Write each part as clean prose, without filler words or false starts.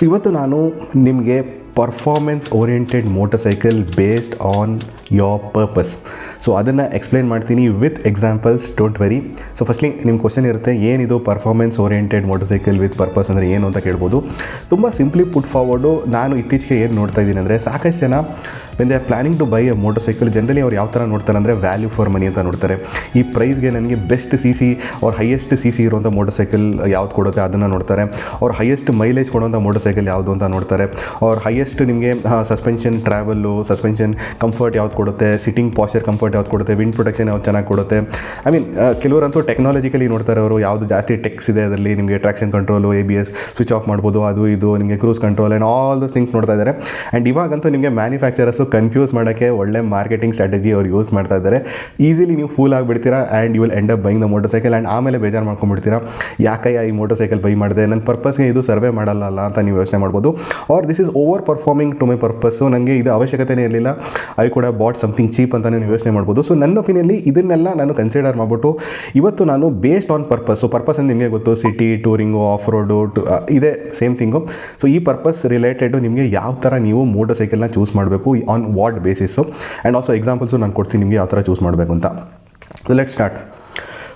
So ಇವತ್ತು ನಾನು ನಿಮಗೆ performance oriented motorcycle based on your purpose so ಅದನ್ನು ಎಕ್ಸ್ಪ್ಲೈನ್ ಮಾಡ್ತೀನಿ with examples, don't very. So firstly ನಿಮ್ಮ ಕ್ವಶನ್ ಇರುತ್ತೆ, ಏನಿದು performance oriented motor cycle with purpose ಅಂದರೆ ಏನು ಅಂತ ಕೇಳ್ಬೋದು. ತುಂಬ ಸಿಂಪ್ಲಿ ಪುಟ್ ಫಾರ್ವರ್ಡು ನಾನು ಇತ್ತೀಚೆಗೆ ಏನು ನೋಡ್ತಾ ಇದ್ದೀನಿ ಅಂದರೆ, ಸಾಕಷ್ಟು ಜನ when they are planning to buy a motorcycle, generally ಅವ್ರು ಯಾವ ಥರ ನೋಡ್ತಾರೆ ಅಂದರೆ ವ್ಯಾಲ್ಯೂ ಫಾರ್ ಮನಿ ಅಂತ ನೋಡ್ತಾರೆ. ಈ ಪ್ರೈಸ್ಗೆ ನನಗೆ ಬೆಸ್ಟ್ CC ಅವ್ರ ಹೈಯೆಸ್ಟ್ CC ಇರುವಂಥ ಮೋಟರ್ ಸೈಕಲ್ ಯಾವ್ದು ಕೊಡುತ್ತೆ ಅದನ್ನು ನೋಡ್ತಾರೆ. ಅವ್ರ ಹೈಯೆಸ್ಟ್ ಮೈಲೇಜ್ ಕೊಡುವಂಥ ಮೋಟರ್ ಸೈಕಲ್ ಯಾವುದು ಅಂತ ನೋಡ್ತಾರೆ. ಅವ್ರ ಹೈಯೆಸ್ಟ್ ನಿಮಗೆ ಸಸ್ಪೆನ್ಷನ್ ಟ್ರಾವೆಲ್ಲು, ಸಸ್ಪೆನ್ಷನ್ ಕಂಫರ್ಟ್ ಯಾವ್ದು ಕೊಡುತ್ತೆ, ಸಿಟ್ಟಿಂಗ್ ಪಾಸ್ಚರ್ ಕಂಫರ್ಟ್ ಯಾವ್ದು ಕೊಡುತ್ತೆ, ವಿಂಡ್ ಪ್ರೊಟೆಕ್ಷನ್ ಯಾವ್ದು ಚೆನ್ನಾಗಿ ಕೊಡುತ್ತೆ. ಐ ಮೀನ್ ಕೆಲವರಂತೂ ಟೆಕ್ನಾಲಜಿಕಲಿ ನೋಡ್ತಾರೆ ಅವರು, ಯಾವುದು ಜಾಸ್ತಿ ಟೆಕ್ಸ್ ಇದೆ ಅದರಲ್ಲಿ, ನಿಮಗೆ traction control, ABS switch off ಮಾಡ್ಬೋದು, ಅದು ಇದು ನಿಮಗೆ cruise control and all those things ನೋಡ್ತಾ ಇದ್ದಾರೆ. ಆ್ಯಂಡ್ ಇವಾಗಂತೂ ನಿಮಗೆ ಮ್ಯಾನುಫ್ಯಾಕ್ಚರರ್ಸು ಕನ್ಫ್ಯೂಸ್ ಮಾಡೋಕ್ಕೆ ಒಳ್ಳೆ ಮಾರ್ಕೆಟಿಂಗ್ ಸ್ಟ್ರಾಟಜಿ ಅವ್ರು ಯೂಸ್ ಮಾಡ್ತಾ ಇದ್ದಾರೆ. ಈಸಿಲಿ ನೀವು ಫೂಲ್ ಆಗಿಬಿಡ್ತೀರಾ and you will end up buying the motorcycle. And ಆಮೇಲೆ ಬೇಜಾರು ಮಾಡ್ಕೊಂಡ್ಬಿಡ್ತೀರಾ, ಯಾಕಯ್ಯ ಈ ಮೋಟರ್ ಸೈಕಲ್ ಬೈ ಮಾಡಿದೆ, ನನ್ನ ಪರ್ಪಸ್ಗೆ ಇದು ಸರ್ವೆ ಮಾಡಲ್ಲ ಅಂತ ನೀವು ಯೋಚನೆ ಮಾಡ್ಬೋದು. Or this is over performing to my purpose, ನನಗೆ ಇದು ಅವಶ್ಯಕತೆನೇ ಇರಲಿಲ್ಲ, I could have bought something cheap ಅಂತ ನೀವು ಯೋಚನೆ ಮಾಡ್ಬೋದು. ಸೊ ನನ್ನ ಒಪಿನಿಯಲ್ಲಿ ಇದನ್ನೆಲ್ಲ ನಾನು ಕನ್ಸಿಡರ್ ಮಾಡಿಬಿಟ್ಟು ಇವತ್ತು ನಾನು ಬೇಸ್ಡ್ ಆನ್ ಪರ್ಪಸ್ಸು, ಪರ್ಪಸ್ ಅಂದರೆ ನಿಮಗೆ ಗೊತ್ತು, ಸಿಟಿ ಟೂರಿಂಗು, ಆಫ್ ರೋಡು ಇದೆ ಸೇಮ್ ಥಿಂಗು. ಸೊ ಈ ಪರ್ಪಸ್ ರಿಲೇಟೆಡು ನಿಮಗೆ ಯಾವ ಥರ ನೀವು ಮೋಟರ್ ಸೈಕಲ್ನ ಚೂಸ್ ಮಾಡಬೇಕು, on what basis, and also examples ನಾನು ಕೊಡ್ತೀನಿ ನಿಮಗೆ ಯಾವ ಥರ ಚೂಸ್ ಮಾಡಬೇಕು ಅಂತ. Let's start.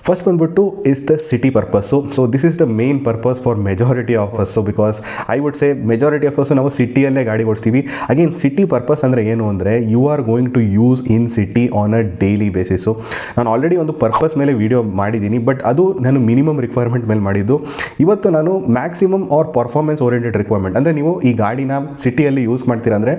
ಫಸ್ಟ್ ಬಂದ್ಬಿಟ್ಟು is the city purpose. So this is the main purpose for majority of us. So because I would say majority of us ನಾವು ಸಿಟಿಯಲ್ಲೇ ಗಾಡಿ ಓಡಿಸ್ತೀವಿ. ಅಗೇನ್ ಸಿಟಿ ಪರ್ಪಸ್ ಅಂದರೆ ಏನು ಅಂದರೆ, you are going to use in city on a daily basis. ನಾನು already ಒಂದು purpose ಮೇಲೆ video ಮಾಡಿದ್ದೀನಿ, but ಅದು ನಾನು ಮಿನಿಮಮ್ ರಿಕ್ವೈರ್ಮೆಂಟ್ ಮೇಲೆ ಮಾಡಿದ್ದು. ಇವತ್ತು ನಾನು maximum or performance oriented requirement ಅಂದರೆ, ನೀವು ಈ ಗಾಡಿನ ಸಿಟಿಯಲ್ಲಿ ಯೂಸ್ ಮಾಡ್ತೀರಾ ಅಂದರೆ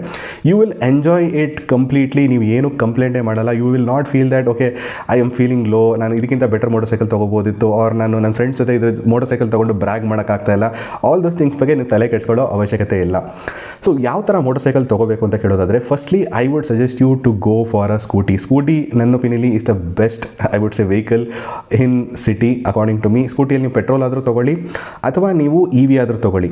you will enjoy it completely. ನೀವು ಏನು ಕಂಪ್ಲೇಂಟೇ ಮಾಡಲ್ಲ. You will not feel that okay I am feeling low, ನಾನು ಇದಕ್ಕಿಂತ ಬೆಟರ್ ಮೋಟರ್ ಸೈಕಲ್ ತೊಗೋಬೋದಿತ್ತು, ಆರ್ ನಾನು ನನ್ನ ಫ್ರೆಂಡ್ಸ್ ಜೊತೆ ಇದ್ರ ಮೋಟರ್ ಸೈಕಲ್ ತೊಗೊಂಡು ಬ್ರ್ಯಾಗ್ ಮಾಡೋಕ್ಕಾಗ್ತಾ ಇಲ್ಲ. ಆಲ್ ದೋಸ್ ಥಿಂಗ್ಸ್ ಬಗ್ಗೆ ನೀವು ತಲೆ ಕೆಡಿಸ್ಕೊಳ್ಳೋ ಅವಶ್ಯಕತೆ ಇಲ್ಲ. ಸೊ ಯಾವ ಥರ ಮೋಟರ್ ಸೈಕಲ್ ತೊಗೋಬೇಕು ಅಂತ ಕೇಳೋದಾದರೆ, firstly I would suggest you to go for a scooty. Scooty ನನ್ನ ಒಪಿನಿಯನ್ಲಿ is the best I would say vehicle in city according to me. ಸ್ಕೂಟಿಯಲ್ಲಿ ನೀವು ಪೆಟ್ರೋಲ್ ಆದರೂ ತೊಗೊಳ್ಳಿ ಅಥವಾ ನೀವು EV ಆದರೂ ತೊಗೊಳ್ಳಿ.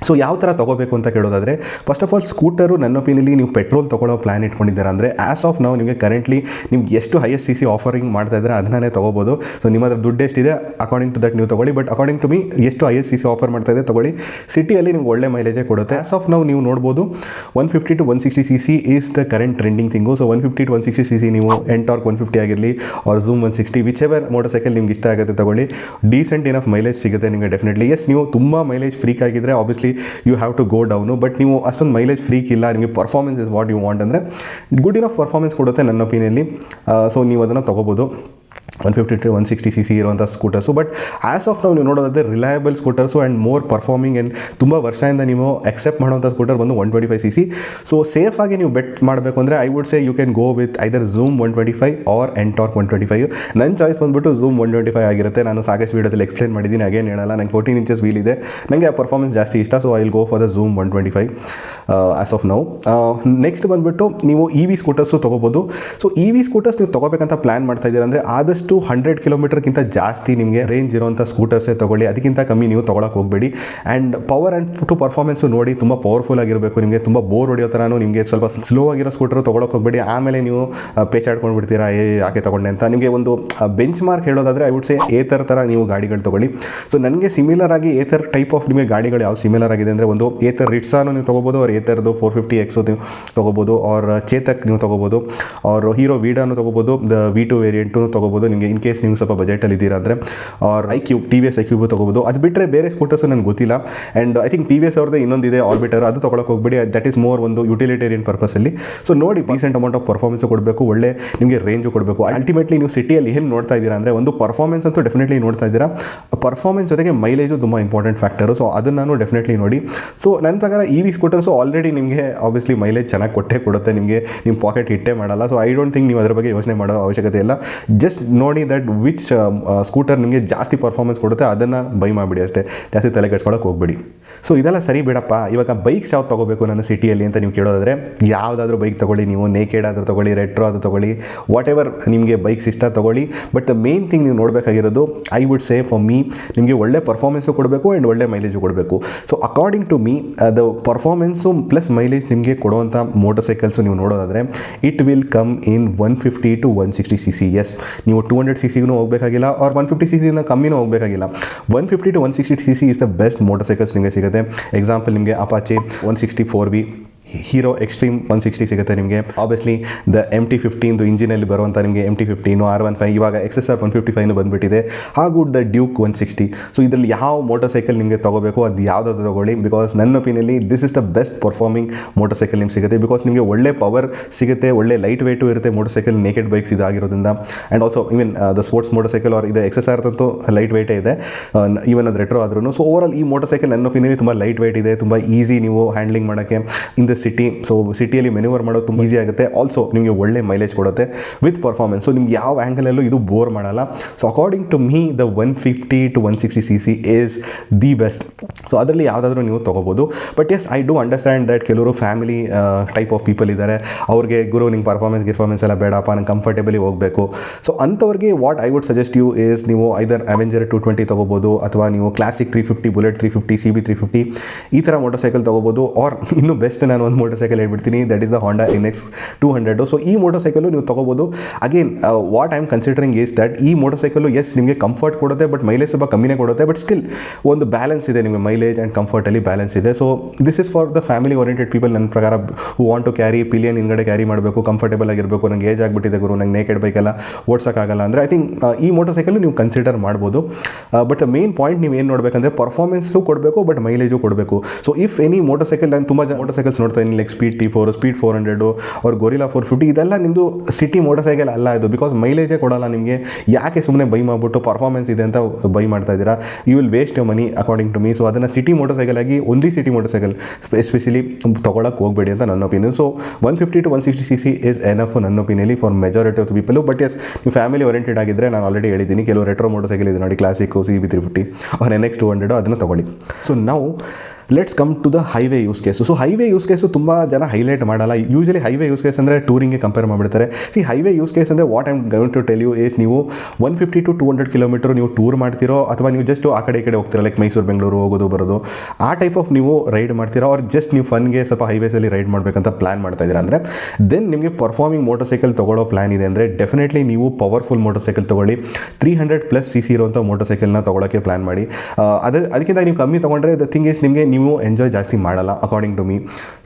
ಸೊ ಯಾವ ಥರ ತೊಗೋಬೇಕು ಅಂತ ಕೇಳೋದಾದರೆ, ಫಸ್ಟ್ ಆಫ್ ಆಲ್ ಸ್ಕೂಟರು ನನ್ನ ಒಪಿನಿಯನ್ಲಿ ನೀವು ಪೆಟ್ರೋಲ್ ತೊಗೊಳ್ಳೋ ಪ್ಲ್ಯಾನ್ ಇಟ್ಕೊಂಡಿದ್ದೀರಾ ಅಂದರೆ, ಆ್ಯಸ್ ಆಫ್ ನಾವು ನಿಮಗೆ ಕರೆಂಟ್ಲಿ ನಿಮ್ಗೆ ಎಷ್ಟು ಹೈಯೆಸ್ಟ್ CC ಆಫರಿಂಗ್ ಮಾಡ್ತಾ ಇದ್ದಾರೆ ಅದನ್ನೇ ತೊಗೋಬೋದು. ಸೊ ನಿಮ್ಮ ಹತ್ರ ದುಡ್ಡು ಎಷ್ಟಿದೆ ಅಕಾರ್ಡಿಂಗ್ ಟು ದಟ್ ನೀವು ತೊಗೊಳ್ಳಿ. ಬಟ್ ಅಕಾರ್ಡಿಂಗ್ ಟು ಮೀ ಎಷ್ಟು ಹೈಯೆಸ್ಟ್ CC ಆಫರ್ ಮಾಡ್ತಾ ಇದೆ ತೊಗೊಳ್ಳಿ. ಸಿಟಿಯಲ್ಲಿ ನಿಮ್ಗೆ ಒಳ್ಳೆ ಮೈಲೇಜೇ ಕೊಡುತ್ತೆ. ಆ್ಯಸ್ ಆಫ್ ನಾವು ನೀವು ನೋಡ್ಬೋದು 150 to 160 CC is the current trending thing. So 150 to 160 CC ನೀವು ಎಂಟಾರ್ಕ್ 150 ಆಗಿರಲಿ or Xoom 160 whichever motorcycle ನಿಮ್ಗೆ ಇಷ್ಟ ಆಗುತ್ತೆ ತೊಗೊಳ್ಳಿ. ಡೀಸೆಂಟ್ ಇನಫ್ ಮೈಲೇಜ್ ಸಿಗುತ್ತೆ ನಿಮಗೆ ಡೆಫಿನೆಟ್ಲಿ. ಎಸ್, ನೀವು ತುಂಬ ಮೈಲೇಜ್ ಫ್ರೀಕ್ ಆಗಿದ್ದರೆ obviously you have to go down. But ನೀವು ಅಷ್ಟೊಂದು ಮೈಲೇಜ್ ಫ್ರೀಕ್ ಇಲ್ಲ, ನಿಮಗೆ performance is what you want ಅಂದರೆ ಗುಡ್ ಇನಫ್ ಪರ್ಫಾರ್ಮೆನ್ಸ್ ಕೊಡುತ್ತೆ ನನ್ನ ಒಪಿನಿಯನ್ಲಿ. ಸೊ ನೀವು ಅದನ್ನು ತೊಗೋಬೋದು 150 to 160 CC ಇರುವಂಥ ಸ್ಕೂಟರ್ಸು. ಬಟ್ ಆ್ಯಸ್ ಆಫ್ ನಾವು ನೀವು ನೋಡೋದಾದರೆ reliable scooters and more performing and ತುಂಬ ವರ್ಷದಿಂದ ನೀವು ಎಕ್ಸೆಪ್ಟ್ ಮಾಡುವಂಥ ಸ್ಕೂಟರ್ ಬಂದು 125 CC. ಸೊ ಸೇಫಾಗಿ ನೀವು ಬೆಟ್ ಮಾಡಬೇಕು ಅಂದರೆ I would say you can go with either Xoom 125 or Ntorq 125. ನನ್ನ ಚಾಯ್ಸ್ ಬಂದುಬಿಟ್ಟು ಝೂಮ್ 125 ಆಗಿರುತ್ತೆ. ನಾನು ಸಾಕಷ್ಟು ವೀಡಿಯೋದಲ್ಲಿ ಎಕ್ಸ್ಪ್ಲೇನ್ ಮಾಡಿದ್ದೀನಿ, ಅಗೇನ್ ಹೇಳಲ್ಲ. ನಂಗೆ 14 inches ವೀಲ್ ಇದೆ, ನನಗೆ ಆ ಪರ್ಫಾರ್ಮೆನ್ಸ್ ಜಾಸ್ತಿ ಇಷ್ಟ. So I will go for the zoom 125 as of now. Next ಬಂದುಬಿಟ್ಟು ನೀವು EV ಸ್ಕೂಟರ್ಸು ತೊಗೋಬೋದು. ಸೊ EV ಸ್ಕೂಟರ್ಸ್ ನೀವು ತೊಗೋಬೇಕಂತ ಪ್ಲ್ಯಾನ್ ಮಾಡ್ತಾ ಇದ್ದೀರಾ ಅಂದರೆ ಆದಷ್ಟು 100 ಕಿಲೋಮೀಟರ್ಗಿಂತ ಜಾಸ್ತಿ ನಿಮಗೆ ರೇಂಜ್ ಇರುವಂಥ ಸ್ಕೂಟರ್ಸೇ ತೊಗೊಳ್ಳಿ. ಅದಕ್ಕಿಂತ ಕಮ್ಮಿ ನೀವು ತೊಗೊಳಕ್ಕೆ ಹೋಗಬೇಡಿ. And power and to performance ನೋಡಿ, ತುಂಬ ಪವರ್ಫುಲ್ ಆಗಿರಬೇಕು. ನಿಮಗೆ ತುಂಬ ಬೋರ್ ಹೊಡೆಯೋ ಥರನೂ ನಿಮಗೆ ಸ್ವಲ್ಪ ಸ್ಲೋ ಆಗಿರೋ ಸ್ಕೂಟರು ತೊಗೊಳಕ್ಕೆ ಹೋಗಬೇಡಿ. ಆಮೇಲೆ ನೀವು ಪೇಚಾಡ್ಕೊಂಡು ಬಿಡ್ತೀರಾ, ಯಾಕೆ ತೊಗೊಂಡೆ ಅಂತ. ನಿಮಗೆ ಒಂದು ಬೆಂಚ್ ಮಾರ್ಕ್ ಹೇಳೋದಾದರೆ ಐ ವುಡ್ ಸೇ ಏತರ್ ಥರ ನೀವು ಗಾಡಿಗಳು ತೊಗೊಳ್ಳಿ. ಸೊ ನನಗೆ ಸಿಮಿಲರ್ ಆಗಿ ಏತರ್ ಟೈಪ್ ಆಫ್ ನಿಮಗೆ ಗಾಡಿಗಳು ಯಾವ ಸಿಮಿಲರ್ ಆಗಿದೆ ಅಂದರೆ, ಒಂದು ಏತರ್ ರಿಟ್ಸಾನು ನೀವು ತೊಗೋಬೋದು, ಅವ್ರು ಏತರ್ದು 450X ನೀವು ತೊಗೋಬೋದು, ಅವ್ರ ಚೇತಕ್ ನೀವು ತೊಗೋಬೋದು, ಅವ್ರ ಹೀರೋ ವೀಡಾನು ತೊಗೋಬೋದು, ದ V2 ವೇರಿಯಂಟು ತೊಗೋಬೋದು ನಿಮಗೆ ಇನ್ ಕೇಸ್ ನೀವು ಸ್ವಲ್ಪ ಬಜೆಟಲ್ಲಿ ಇದ್ದೀರಾ ಅಂದರೆ. ಆರ್ TVS iQube ತೊಗೋಬೋದು. ಅದು ಬಿಟ್ಟರೆ ಬೇರೆ ಸ್ಕೂಟರ್ಸು ನನಗೆ ಗೊತ್ತಿಲ್ಲ. ಆ್ಯಂಡ್ ಐ ಥಿಂಕ್ TVS ಅವ್ರದ್ದು ಇನ್ನೊಂದಿದೆ ಆರ್ಬಿಟರ್, ಅದು ತೊಗೊಳಕ್ಕೆ ಹೋಗ್ಬೇಡಿ. ದಟ್ ಈಸ್ ಮೋರ್ ಒಂದು ಯುಟಿಲಿಟೇರಿಯನ್ ಪರ್ಪಸಲ್ಲಿ. ಸೊ ನೋಡಿ, ಡೀಸೆಂಟ್ ಅಮೌಂಟ್ ಆಫ್ ಪರ್ಫಾರ್ಮೆನ್ಸು ಕೊಡಬೇಕು, ಒಳ್ಳೆ ನಿಮಗೆ ರೇಂಜು ಕೊಡಬೇಕು. ಅಲ್ಟಿಮೇಟ್ಲಿ ನೀವು ಸಿಟಿಯಲ್ಲಿ ಏನು ನೋಡ್ತಾ ಇದ್ದೀರಾ ಅಂದರೆ, ಒಂದು ಪರ್ಫಾರ್ಮೆನ್ಸ್ ಅಂತೂ ಡೆಫಿನೆಟ್ಲಿ ನೋಡ್ತಾ ಇದ್ದೀರಾ. ಪರ್ಫಾರ್ಮೆನ್ಸ್ ಜೊತೆಗೆ ಮೈಲೇಜು ತುಂಬ ಇಂಪಾರ್ಟೆಂಟ್ ಫ್ಯಾಕ್ಟರು. ಸೊ ಅದನ್ನು ನಾನು ಡೆಫಿನೆಟ್ಲಿ ನೋಡಿ. ಸೊ ನನ್ನ ಪ್ರಕಾರ EV ಸ್ಕೂಟರ್ಸು ಆಲ್ರೆಡಿ ನಿಮಗೆ ಆಬ್ವಿಯಸ್ಲಿ ಮೈಲೇಜ್ ಚೆನ್ನಾಗಿ ಕೊಡುತ್ತೆ, ನಿಮಗೆ ನಿಮ್ಮ ಪಾಕೆಟ್ ಹಿಟ್ಟೇ ಮಾಡಲ್ಲ. ಸೊ ಐ ಡೋಂಟ್ ಥಿಂಕ್ ನೀವು ಅದರ ಬಗ್ಗೆ ಯೋಚನೆ ಮಾಡೋ ಅವಶ್ಯಕತೆ ಇಲ್ಲ. ಜಸ್ಟ್ ನೋಡಿ ದಟ್ ವಿಚ್ ಸ್ಕೂಟರ್ ನಿಮಗೆ ಜಾಸ್ತಿ ಪರ್ಫಾರ್ಮೆನ್ಸ್ ಕೊಡುತ್ತೆ ಅದನ್ನು ಬೈ ಮಾಡಿಬಿಡಿ ಅಷ್ಟೇ, ಜಾಸ್ತಿ ತಲೆ ಕೆಡ್ಸ್ಕೊಳ್ಳೋಕೆ ಹೋಗ್ಬೇಡಿ. ಸೊ ಇದೆಲ್ಲ ಸರಿ ಬಿಡಪ್ಪ, ಇವಾಗ ಬೈಕ್ಸ್ ಯಾವ್ದು ತೊಗೋಬೇಕು ನಾನು ಸಿಟಿಯಲ್ಲಿ ಅಂತ ನೀವು ಕೇಳೋದಾದರೆ, ಯಾವುದಾದ್ರೂ ಬೈಕ್ ತೊಗೊಳ್ಳಿ. ನೀವು ನೇಕೆಡ್ ಆದರೂ ತೊಗೊಳ್ಳಿ, ರೆಟ್ರೋ ಆದರೂ ತೊಗೊಳ್ಳಿ, ವಾಟ್ ಎವರ್ ನಿಮಗೆ ಬೈಕ್ಸ್ ಇಷ್ಟ ತೊಗೊಳ್ಳಿ. ಬಟ್ ದ ಮೇನ್ ಥಿಂಗ್ ನೀವು ನೋಡಬೇಕಾಗಿರೋದು I would say for me, ನಿಮಗೆ ಒಳ್ಳೆ ಪರ್ಫಾರ್ಮೆನ್ಸು ಕೊಡಬೇಕು ಆ್ಯಂಡ್ ಒಳ್ಳೆ ಮೈಲೇಜು ಕೊಡಬೇಕು. So according to me the performance plus mileage ನಿಮಗೆ ಕೊಡುವಂಥ ಮೋಟರ್ ಸೈಕಲ್ಸು ನೀವು ನೋಡೋದಾದರೆ it will come in 150 to 160 cc. Yes, ನೀವು 200 cc ಹೋಗಬೇಕಾಗಿಲ್ಲ, ಆರ್ 150 cc ಕಮ್ಮಿನೂ ಹೋಗಬೇಕಾಗಿಲ್ಲ. 150 to 160 cc is the best motor cycles ನಿಮಗೆ ಸಿಗುತ್ತೆ. ಎಕ್ಸಾಂಪಲ್ ನಿಮಗೆ ಅಪಾಚೆ 164V, ಹೀರೋ ಎಕ್ಸ್ಟ್ರೀಮ್ 160 ಸಿಗುತ್ತೆ ನಿಮಗೆ. ಆಬ್ವಿಯಸ್ಲಿ ದ MT-15 ಇಂಜಿನಲ್ಲಿ ಬರುವಂಥ ನಿಮಗೆ MT-15, R15, ಇವಾಗ XSR 155 ಬಂದುಬಿಟ್ಟಿದೆ. ಹಾಗೂ ದ ಡ್ಯೂಕ್ 160. ಸೊ ಇದರಲ್ಲಿ ಯಾವ ಮೋಟರ್ ಸೈಕಲ್ ನಿಮಗೆ ತೊಗೋಬೇಕು ಅದು ಯಾವುದಾದ್ರು ತೊಗೊಳ್ಳಿ. ಬಿಕಾಸ್ ನನ್ನ ಒಪಿನಿಯನ್ಲಿ this is the best performing motorcycle ನಿಮ್ಗೆ ಸಿಗುತ್ತೆ. ಬಿಕಾಸ್ ನಿಮಗೆ ಒಳ್ಳೆ ಪವರ್ ಸಿಗುತ್ತೆ, ಒಳ್ಳೆ ಲೈಟ್ ವೇಟು ಇರುತ್ತೆ ಮೋಟರ್ ಸೈಕಲ್, ನೇಕೆಡ್ ಬೈಕ್ಸ್ ಇದಾಗಿರೋದ್ರಿಂದ. And also even the sports motorcycle are ಇದು XSR ಅಂತೂ ಲೈಟ್ ವೇಟೇ ಇದೆ, ಈವನ್ ಅದು ರೆಟ್ರೋ ಆದ್ರೂ. ಸೊ ಓವರಾಲ್ ಈ ಮೋಟರ್ ಸೈಕಲ್ ನನ್ನ ಒಪಿನಿಯನ್ಲಿ ತುಂಬ ಲೈಟ್ ವೇಟ್ ಇದೆ, ತುಂಬ ಈಸಿ ನೀವು ಹ್ಯಾಂಡ್ಲಿಂಗ್ ಮಾಡೋಕ್ಕೆ ಇನ್ ದ ಸಿಟಿ. ಸೊ ಸಿಟಿಯಲ್ಲಿ ಮೆನ್ಯೂವರ್ ಮಾಡೋದು ತುಂಬ ಈಸಿ ಆಗುತ್ತೆ. ಆಲ್ಸೋ ನಿಮಗೆ ಒಳ್ಳೆ ಮೈಲೇಜ್ ಕೊಡುತ್ತೆ ವಿತ್ ಪರ್ಫಾರ್ಮೆನ್ಸ್. ಸೊ ನಿಮ್ಗೆ ಯಾವ ಆ್ಯಂಗಲಲ್ಲೂ ಇದು ಬೋರ್ ಮಾಡಲ್ಲ. So according to me the 150 to 160 cc is the best. So ಅದರಲ್ಲಿ ಯಾವುದಾದ್ರೂ ನೀವು ತೊಗೋಬೋದು. But yes, I do understand that ಕೆಲವರು ಫ್ಯಾಮಿಲಿ ಟೈಪ್ ಆಫ್ ಪೀಪಲ್ ಇದ್ದಾರೆ, ಅವ್ರಿಗೆ ಗುರು ನಿಂಗೆ ಪರ್ಫಾರ್ಮೆನ್ಸ್ ಎಲ್ಲ ಬೇಡಪ್ಪ, ನಂಗೆ ಕಂಫರ್ಟೇಬಲಿ ಹೋಗಬೇಕು. ಸೊ ಅಂಥವ್ರಿಗೆ what I would suggest you is ನೀವು ಐದರ್ ಅವೆಂಜರ್ 220 ತೊಗೋಬೋದು, ಅಥವಾ ನೀವು ಕ್ಲಾಸಿಕ್ 350, ಬುಲೆಟ್ 350, CB 350 ಈ ಥರ ಮೋಟರ್ ಸೈಕಲ್ ತೊಗೋಬೋದು. ಆರ್ ಇನ್ನೂ ಬೆಸ್ಟ್ ನಾನು ಒಂದು ಮೋಟರ್ ಸೈಕಲ್ ಹೇಳ್ಬಿಡ್ತೀನಿ, that is the Honda NX 200. So ಈ ಮೋಟರ್ ಸೈಕಲ್ಲು ನೀವು ತೊಗೋಬೋದು. Again what I am considering is that ಈ ಮೋಟರ್ ಸೈಕಲ್ಲು ಎಸ್ ನಿಮಗೆ ಕಂಫರ್ಟ್ ಕೊಡುತ್ತೆ, ಬಟ್ ಮೈಲೇಜ್ ಸ್ವಲ್ಪ ಕಮ್ಮಿನೇ ಕೊಡುತ್ತೆ. ಬಟ್ ಸ್ಟಿಲ್ ಒಂದು ಬ್ಯಾಲೆನ್ಸ್ ಇದೆ, ನಿಮಗೆ ಮೈಲೇಜ್ ಆ್ಯಂಡ್ ಕಂಫರ್ಟಲ್ಲಿ ಬ್ಯಾಲೆನ್ಸ್ ಇದೆ. So this is for the family oriented people ನನ್ನ ಪ್ರಕಾರ, who want to carry pillion ಹಿಂಗಡೆ carry ಮಾಡಬೇಕು, ಕಂಫರ್ಟೇಬಲ್ ಆಗಿರಬೇಕು, ನಂಗೆ ಏಜ್ ಆಗಿಬಿಟ್ಟಿದೆ ಗುರು, ನಂಗೆ ನೇಕೆಡ್ ಬೈಕೆಲ್ಲ ಓಡ್ಸೋಕ್ಕಾಗಲ್ಲ ಅಂದರೆ ಐ ಥಿಂಕ್ ಈ ಮೋಟರ್ ಸೈಕಲ್ ನೀವು ಕನ್ಸಿಡರ್ ಮಾಡ್ಬೋದು. ಬಟ್ ಮೇನ್ ಪಾಯಿಂಟ್ ನೀವು ಏನು ನೋಡಬೇಕಂದ್ರೆ ಪರ್ಫಾರ್ಮೆನ್ಸು ಕೊಡಬೇಕು, ಬಟ್ ಮೈಲೇಜು ಕೊಡಬೇಕು. So if any motor cycle, ನಾನು ತುಂಬ ಮೋಟರ್ ಸೈಕಲ್ಸ್ ನೋಡ್ತಾ ಇದ್ದೀನಿ, ಲೈಕ್ ಸ್ಪೀಡ್ T4, ಸ್ಪೀಡ್ 400 ಅವ್ರ ಗೊರಿಲ್ಲಾ 450, ಇದೆಲ್ಲ ನಿಮ್ಮದು ಸಿಟಿ ಮೋಟರ್ ಸೈಕಲ್ ಅಲ್ಲ ಇದು. ಬಿಕಾಸ್ ಮೈಲೇಜೇ ಕೊಡಲ್ಲ ನಿಮಗೆ. ಯಾಕೆ ಸುಮ್ಮನೆ ಬೈ ಮಾಡಿಬಿಟ್ಟು ಪರ್ಫಾರ್ಮೆನ್ಸ್ ಇದೆ ಅಂತ ಬೈ ಮಾಡ್ತಾ ಇದ್ದೀರಾ? You will waste your money according to me. So ಅದನ್ನು ಸಿಟಿ ಮೋಟರ್ ಸೈಕಲ್ ಆಗಿ only city motorcycle especially ತೊಗೊಳಕ್ಕೆ ಹೋಗಬೇಡಿ ಅಂತ ನನ್ನ opinion. So 150 to 160 cc is enough ನನ್ನ ಒಪಿನಿಯನ್ಲಿ for majority of the people. But yes, ನೀವು ಫ್ಯಾಮಿಲಿ ಓರಿಯೆಂಟೆಡ್ ಆಗಿದ್ದರೆ ನಾನು ಆಲ್ರೆಡಿ ಹೇಳಿದ್ದೀನಿ, ಕೆಲವು ರೆಟ್ರೋ ಮೋಟರ್ ಸೈಕಲ್ ಇದೆ ನೋಡಿ, ಕ್ಲಾಸಿಕ್ CB 350 ಆರ್ NX 200, ಅದನ್ನು ತೊಗೊಳ್ಳಿ. ಸೊ ನಾವು let's come to the highway use case. So highway use case ತುಂಬ ಜನ ಹೈಲೈಟ್ ಮಾಡಲ್ಲ. ಯೂಶಲಿ ಹೈವೇ ಯೂಸ್ ಕೇಸ್ ಅಂದರೆ ಟೂರಿಂಗ್ಗೆ ಕಂಪೇರ್ ಮಾಡಿಬಿಡ್ತಾರೆ. ಹೈವೇ ಯೂಸ್ ಕೇಸ್ ಅಂದರೆ what I'm going to tell you is, ನೀವು 150 to 200 ಕಿಲೋಮೀಟರ್ ನೀವು ಟೂರ್ ಮಾಡ್ತಿರೋ, ಅಥವಾ ನೀವು ಜಸ್ಟ್ ಆ ಕಡೆ ಈ ಕಡೆ ಹೋಗ್ತೀರಾ, ಲೈಕ್ ಮೈಸೂರು ಬೆಂಗಳೂರು ಹೋಗೋದು ಬರೋದು, ಆ ಟೈಪ್ ಆಫ್ ನೀವು ರೈಡ್ ಮಾಡ್ತೀರಾ, ಅವ್ರು ಜಸ್ಟ್ ನೀವು ಫನ್ಗೆ ಸ್ವಲ್ಪ ಹೈವೇಸಲ್ಲಿ ರೈಡ್ ಮಾಡಬೇಕಂತ ಪ್ಲ್ಯಾನ್ ಮಾಡ್ತಾ ಇದ್ದೀರಾ ಅಂದರೆ, ದೆನ್ ನಿಮಗೆ ಪರ್ಫಾರ್ಮಿಂಗ್ ಮೋಟರ್ ಸೈಕಲ್ ತೊಗೊಳ್ಳೋ ಪ್ಲ್ಯಾನ್ ಇದೆ ಅಂದರೆ ಡೆಫಿನೆಟ್ಲಿ ನೀವು ಪವರ್ಫುಲ್ ಮೋಟರ್ ಸೈಕಲ್ ತೊಗೊಳ್ಳಿ. 300+ cc ಇರುವಂಥ ಮೋಟರ್ ಸೈಕಲ್ನ ತೊಗೊಳಕ್ಕೆ ಪ್ಲ್ಯಾನ್ ಮಾಡಿ. ಅದಕ್ಕಿಂತ ನೀವು ಕಮ್ಮಿ ತೊಗೊಂಡ್ರೆ ದ ಥಿಂಗ್ ಈಸ್ ನಿಮಗೆ ನೀವು ಎಂಜಾಯ್ ಜಾಸ್ತಿ ಮಾಡಲ್ಲ according to me.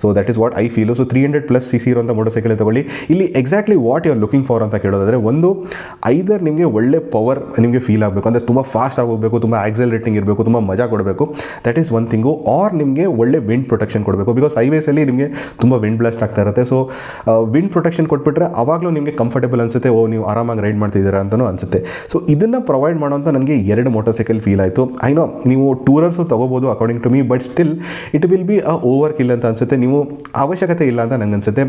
So that is what I feel. So 300+ cc ಇರುವಂಥ ಮೋಟರ್ ಸೈಕಲ್ ತೊಗೊಳ್ಳಿ. ಇಲ್ಲಿ exactly what you are looking for ಅಂತ ಕೇಳೋದಾದರೆ, ಒಂದು ಐದರ್ ನಿಮಗೆ ಒಳ್ಳೆ ಪವರ್ ನಿಮಗೆ ಫೀಲ್ ಆಗಬೇಕು, ಅಂದರೆ ತುಂಬ ಫಾಸ್ಟ್ ಆಗಿ ಹೋಗಬೇಕು, ತುಂಬ ಆಕ್ಸಲರೇಟಿಂಗ್ ಇರಬೇಕು, ತುಂಬ ಮಜಾ ಕೊಡಬೇಕು, that is one thing. Or ನಿಮಗೆ ಒಳ್ಳೆ ವಿಂಡ್ ಪ್ರೊಟೆಕ್ಷನ್ ಕೊಡಬೇಕು. ಬಿಕಾಸ್ ಹೈವೇಸಲ್ಲಿ ನಿಮಗೆ ತುಂಬ ವಿಂಡ್ ಬ್ಲಾಸ್ಟ್ ಆಗ್ತಾ ಇರುತ್ತೆ. ಸೊ ವಿಂಡ್ ಪ್ರೊಟೆಕ್ಷನ್ ಕೊಟ್ಬಿಟ್ರೆ ಆವಾಗಲೂ ನಿಮಗೆ ಕಂಫರ್ಟೇಬಲ್ ಅನಿಸುತ್ತೆ, ನೀವು ಆರಾಮಾಗಿ ರೈಡ್ ಮಾಡ್ತಿದ್ದೀರಾ ಅಂತಲೂ ಅನಿಸುತ್ತೆ. ಸೊ ಇದನ್ನು ಪ್ರೊವೈಡ್ ಮಾಡೋಂಥ ನನಗೆ 2 ಮೋಟರ್ ಸೈಕಲ್ ಫೀಲ್ ಆಯಿತು. ಐ ನೋ ನೀವು ಟೂರರ್ಸು ತೊಗೋಬೋದು according to me, but still it will be overkill ಅಂತ ಅನಿಸುತ್ತೆ. ನೀವು ಅವಶ್ಯಕತೆ ಇಲ್ಲ ಅಂತ ನಂಗೆ ಅನಿಸುತ್ತೆ.